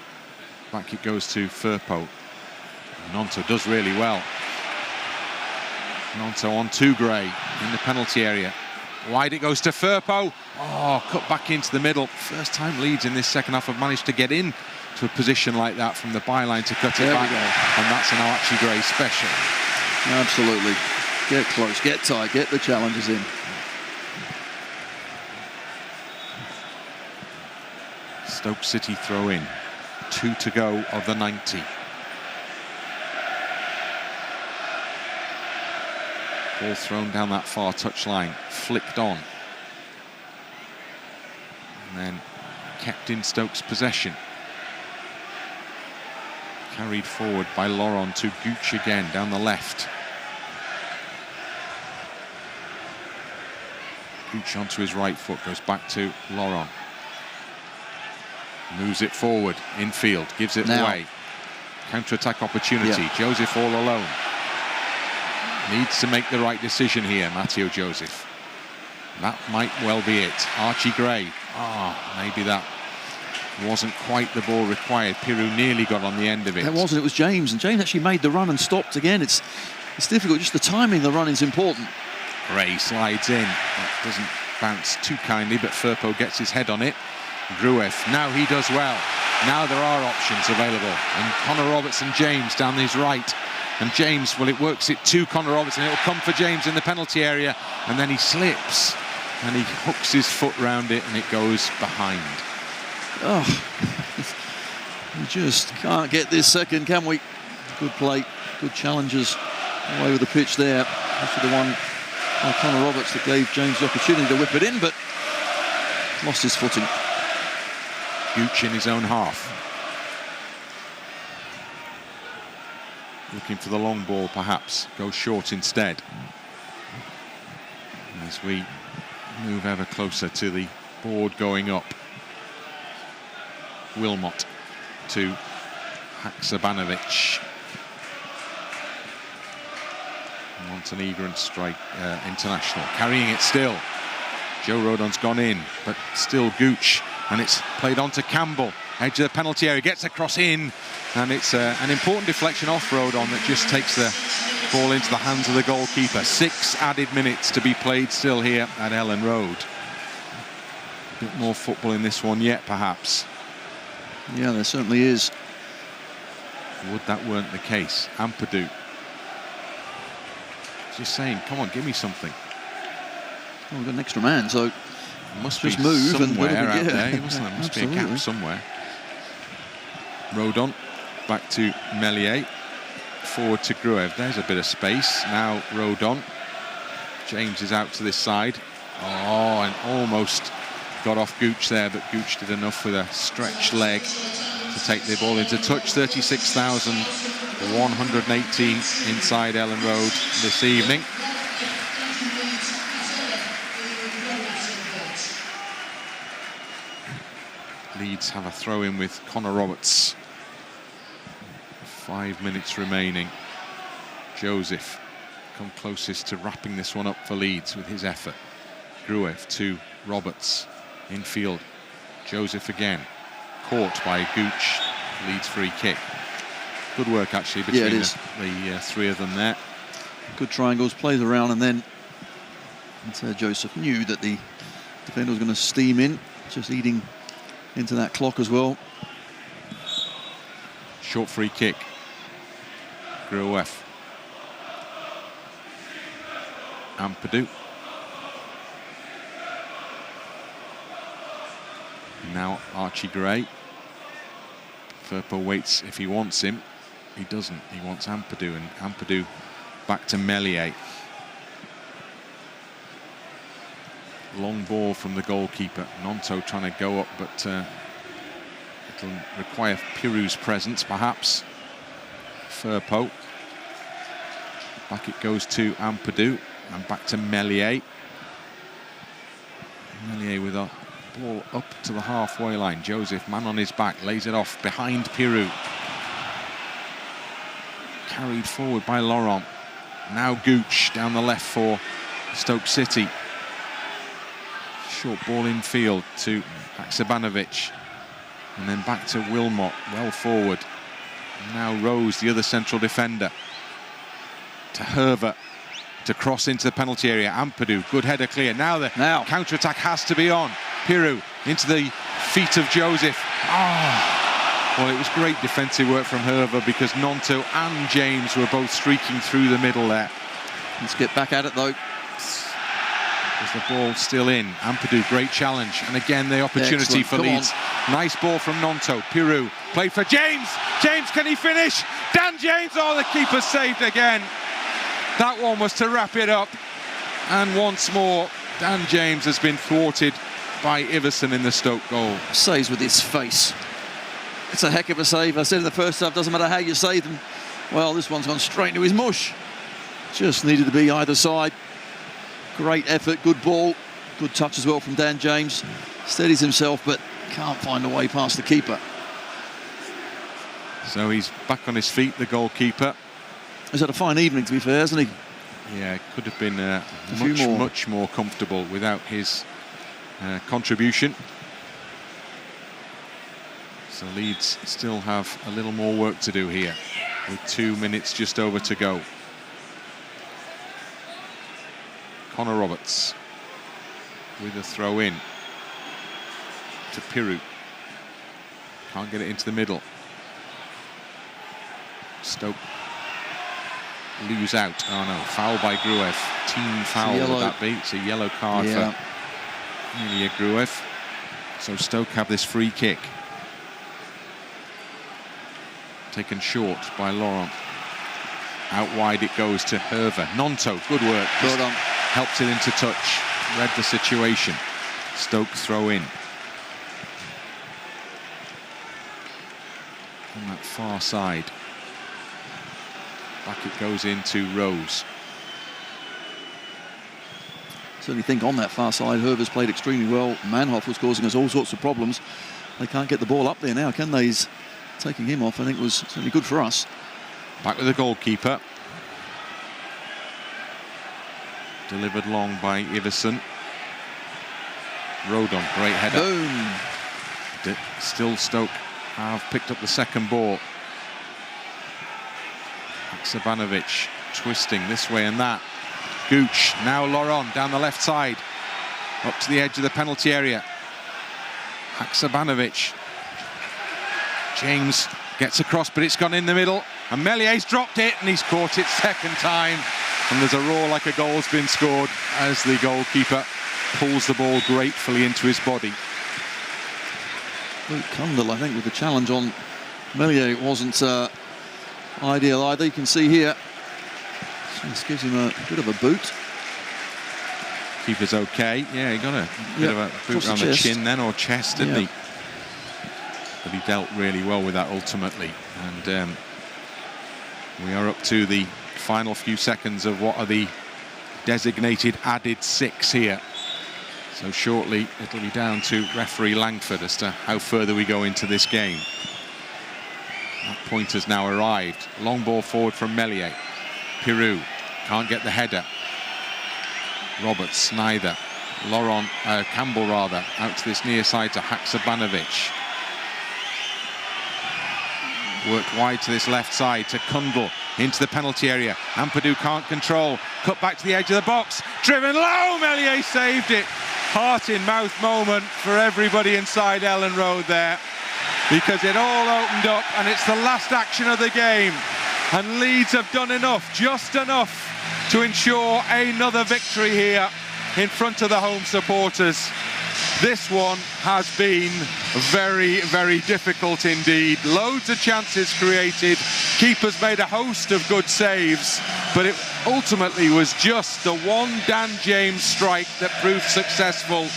A: Back it goes to Firpo. Gnonto does really well. Gnonto on to Gray in the penalty area. Wide it goes to Firpo. Oh, cut back into the middle. First time Leeds in this second half have managed to get in to a position like that from the byline to cut it back. And that's an Archie Gray special.
B: Absolutely. Get close, get tight, get the challenges in.
A: Stoke City throw in. 2 to go of the 90. Ball thrown down that far touchline, flicked on. And then kept in Stoke's possession. Carried forward by Laurent to Gooch again down the left. Gooch onto his right foot, goes back to Laurent. Moves it forward, infield, gives it away. Counter-attack opportunity, Joseph all alone. Needs to make the right decision here, Matteo Joseph. That might well be it. Archie Gray, maybe that wasn't quite the ball required. Piroe nearly got on the end of it.
B: It wasn't, it was James, and James actually made the run and stopped again. It's difficult, just the timing of the run is important.
A: Gray slides in, that doesn't bounce too kindly, but Firpo gets his head on it. Gruev, now he does well. Now there are options available. And Connor Robertson James down his right. And James, well, it works it to Connor Robertson. It'll come for James in the penalty area. And then he slips. And he hooks his foot round it and it goes behind.
B: Oh, we just can't get this second, can we? Good play, good challenges all over the pitch there. Actually the one by Connor Roberts that gave James the opportunity to whip it in, but lost his footing.
A: Gooch in his own half. Looking for the long ball, perhaps. Goes short instead. As we move ever closer to the board going up. Wilmot to Haksabanovic. Montenegrin strike international. Carrying it still. Joe Rodon's gone in, but still Gooch. And it's played on to Campbell, edge of the penalty area, gets across in, and it's an important deflection off Rodon that just takes the ball into the hands of the goalkeeper. 6 added minutes to be played still here at Elland Road. A bit more football in this one yet, perhaps.
B: Yeah, there certainly is.
A: Would that weren't the case. Ampadu. Just saying, come on, give me something.
B: Well, we've got an extra man, so
A: must
B: just
A: be
B: move
A: somewhere
B: and
A: out there. Must be a gap somewhere. Rodon back to Meslier, forward to Gruev. There's a bit of space. Now Rodon. James is out to this side. Oh, and almost got off Gooch there, but Gooch did enough with a stretched leg to take the ball into touch. 36,118 inside Elland Road this evening. Leeds have a throw-in with Connor Roberts. 5 minutes remaining. Joseph come closest to wrapping this one up for Leeds with his effort. Gruev to Roberts. Infield. Joseph again. Caught by Gooch. Leeds free kick. Good work actually between the 3 of them there.
B: Good triangles, plays around, and then Joseph knew that the defender was going to steam in, just eating into that clock as well.
A: Short free kick. Gruev. Ampadu. Now Archie Gray. Firpo waits if he wants him. He doesn't. He wants Ampadu, and Ampadu back to Meslier. Long ball from the goalkeeper. Gnonto trying to go up, but it'll require Piroe's presence, perhaps. Firpo. Back it goes to Ampadu, and back to Meslier. Meslier with a Ball up to the halfway line. Joseph, man on his back, lays it off behind Piroe. Carried forward by Laurent. Now Gooch down the left for Stoke City. Short ball in field to Haksabanovic. And then back to Wilmot, well forward. Now Rose, the other central defender. To Hoever. To cross into the penalty area. Ampadu, good header clear. Now the counter-attack has to be on. Piroe into the feet of Joseph. Well, it was great defensive work from Hoever because Gnonto and James were both streaking through the middle there.
B: Let's get back at it though.
A: Is the ball still in? Ampadu, great challenge. And again, the opportunity for Leeds. Nice ball from Gnonto. Piroe, play for James. James, can he finish? Dan James, oh, the keeper saved again. That one was to wrap it up. And once more, Dan James has been thwarted by Iversen in the Stoke goal.
B: Saves with his face. It's a heck of a save. I said in the first half, doesn't matter how you save them. Well, this one's gone straight into his mush. Just needed to be either side. Great effort, good ball. Good touch as well from Dan James. Steadies himself, but can't find a way past the keeper.
A: So he's back on his feet, the goalkeeper.
B: He's had a fine evening, to be fair, hasn't he?
A: Yeah, it could have been much more comfortable without his contribution. So Leeds still have a little more work to do here, with 2 minutes just over to go. Connor Roberts with a throw in to Piroe. Can't get it into the middle. Stoke lose out. Oh no, foul by Gruev. Team foul would that be? It's a yellow card for Meslier Gruev. So Stoke have this free kick. Taken short by Laurent. Out wide it goes to Hoever. Gnonto, good work.
B: Well done.
A: Helped it into touch. Read the situation. Stoke throw in. On that far side. Back it goes into Rose.
B: Certainly think on that far side, Hoever's played extremely well. Manhoef was causing us all sorts of problems. They can't get the ball up there now, can they? He's taking him off, I think, was certainly good for us.
A: Back with the goalkeeper. Delivered long by Iversen. Rodon, great header.
B: Boom.
A: Still Stoke have picked up the second ball. Haksabanovic twisting this way and that. Gooch, now Laurent down the left side. Up to the edge of the penalty area. Haksabanovic. James gets across, but it's gone in the middle. And Meslier's dropped it, and he's caught it second time. And there's a roar like a goal's been scored as the goalkeeper pulls the ball gratefully into his body.
B: Cundle, I think, with the challenge on Meslier, it wasn't ideal either. You can see here, this gives him a bit of a boot.
A: Keeper's okay. Yeah, he got a bit of a boot around the chin then, or chest, didn't he? But he dealt really well with that ultimately. And we are up to the final few seconds of what are the designated added 6 here. So shortly it'll be down to referee Langford as to how further we go into this game. That point has now arrived. Long ball forward from Meslier. Piroe can't get the header. Roberts neither. Laurent, Campbell rather, out to this near side to Haksabanovic. Worked wide to this left side to Cundle into the penalty area. Ampadu can't control. Cut back to the edge of the box. Driven low. Meslier saved it. Heart in mouth moment for everybody inside Elland Road there, because it all opened up and it's the last action of the game. And Leeds have done enough, just enough, to ensure another victory here in front of the home supporters. This one has been very, very difficult indeed. Loads of chances created. Keepers made a host of good saves, but it ultimately was just the one Dan James strike that proved successful.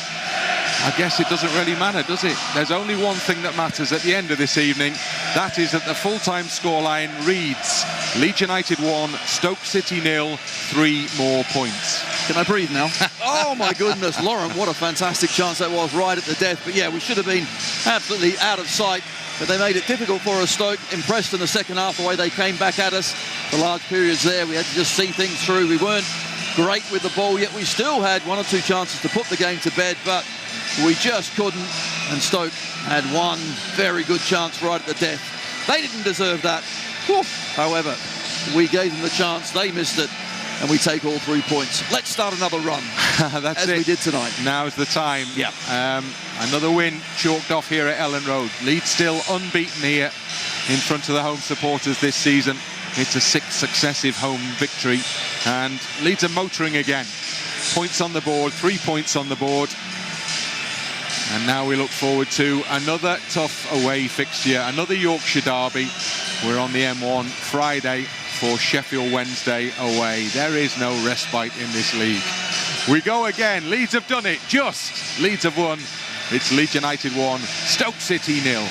A: I guess it doesn't really matter, does it? There's only one thing that matters at the end of this evening. That is that the full-time scoreline reads Leeds United 1, Stoke City 0, 3 more points.
B: Can I breathe now? Oh my goodness, Laurent, what a fantastic chance that was right at the death. But yeah, we should have been absolutely out of sight. But they made it difficult for us, Stoke. Impressed in the second half, the way they came back at us. The large periods there, we had to just see things through. We weren't great with the ball, yet we still had 1 or 2 chances to put the game to bed, but we just couldn't. And Stoke had one very good chance right at the death. They didn't deserve that. Whew. However, we gave them the chance, they missed it, and we take all 3 points. Let's start another run.
A: That's
B: as
A: it.
B: we did tonight.
A: Now's the time.
B: Yeah.
A: Another win chalked off here at Elland Road. Leeds still unbeaten here in front of the home supporters this season. It's a 6th successive home victory, and Leeds are motoring again. Points on the board, 3 points on the board. And now we look forward to another tough away fixture, another Yorkshire derby. We're on the M1 Friday for Sheffield Wednesday away. There is no respite in this league. We go again. Leeds have done it. Leeds have won. It's Leeds United 1, Stoke City 0.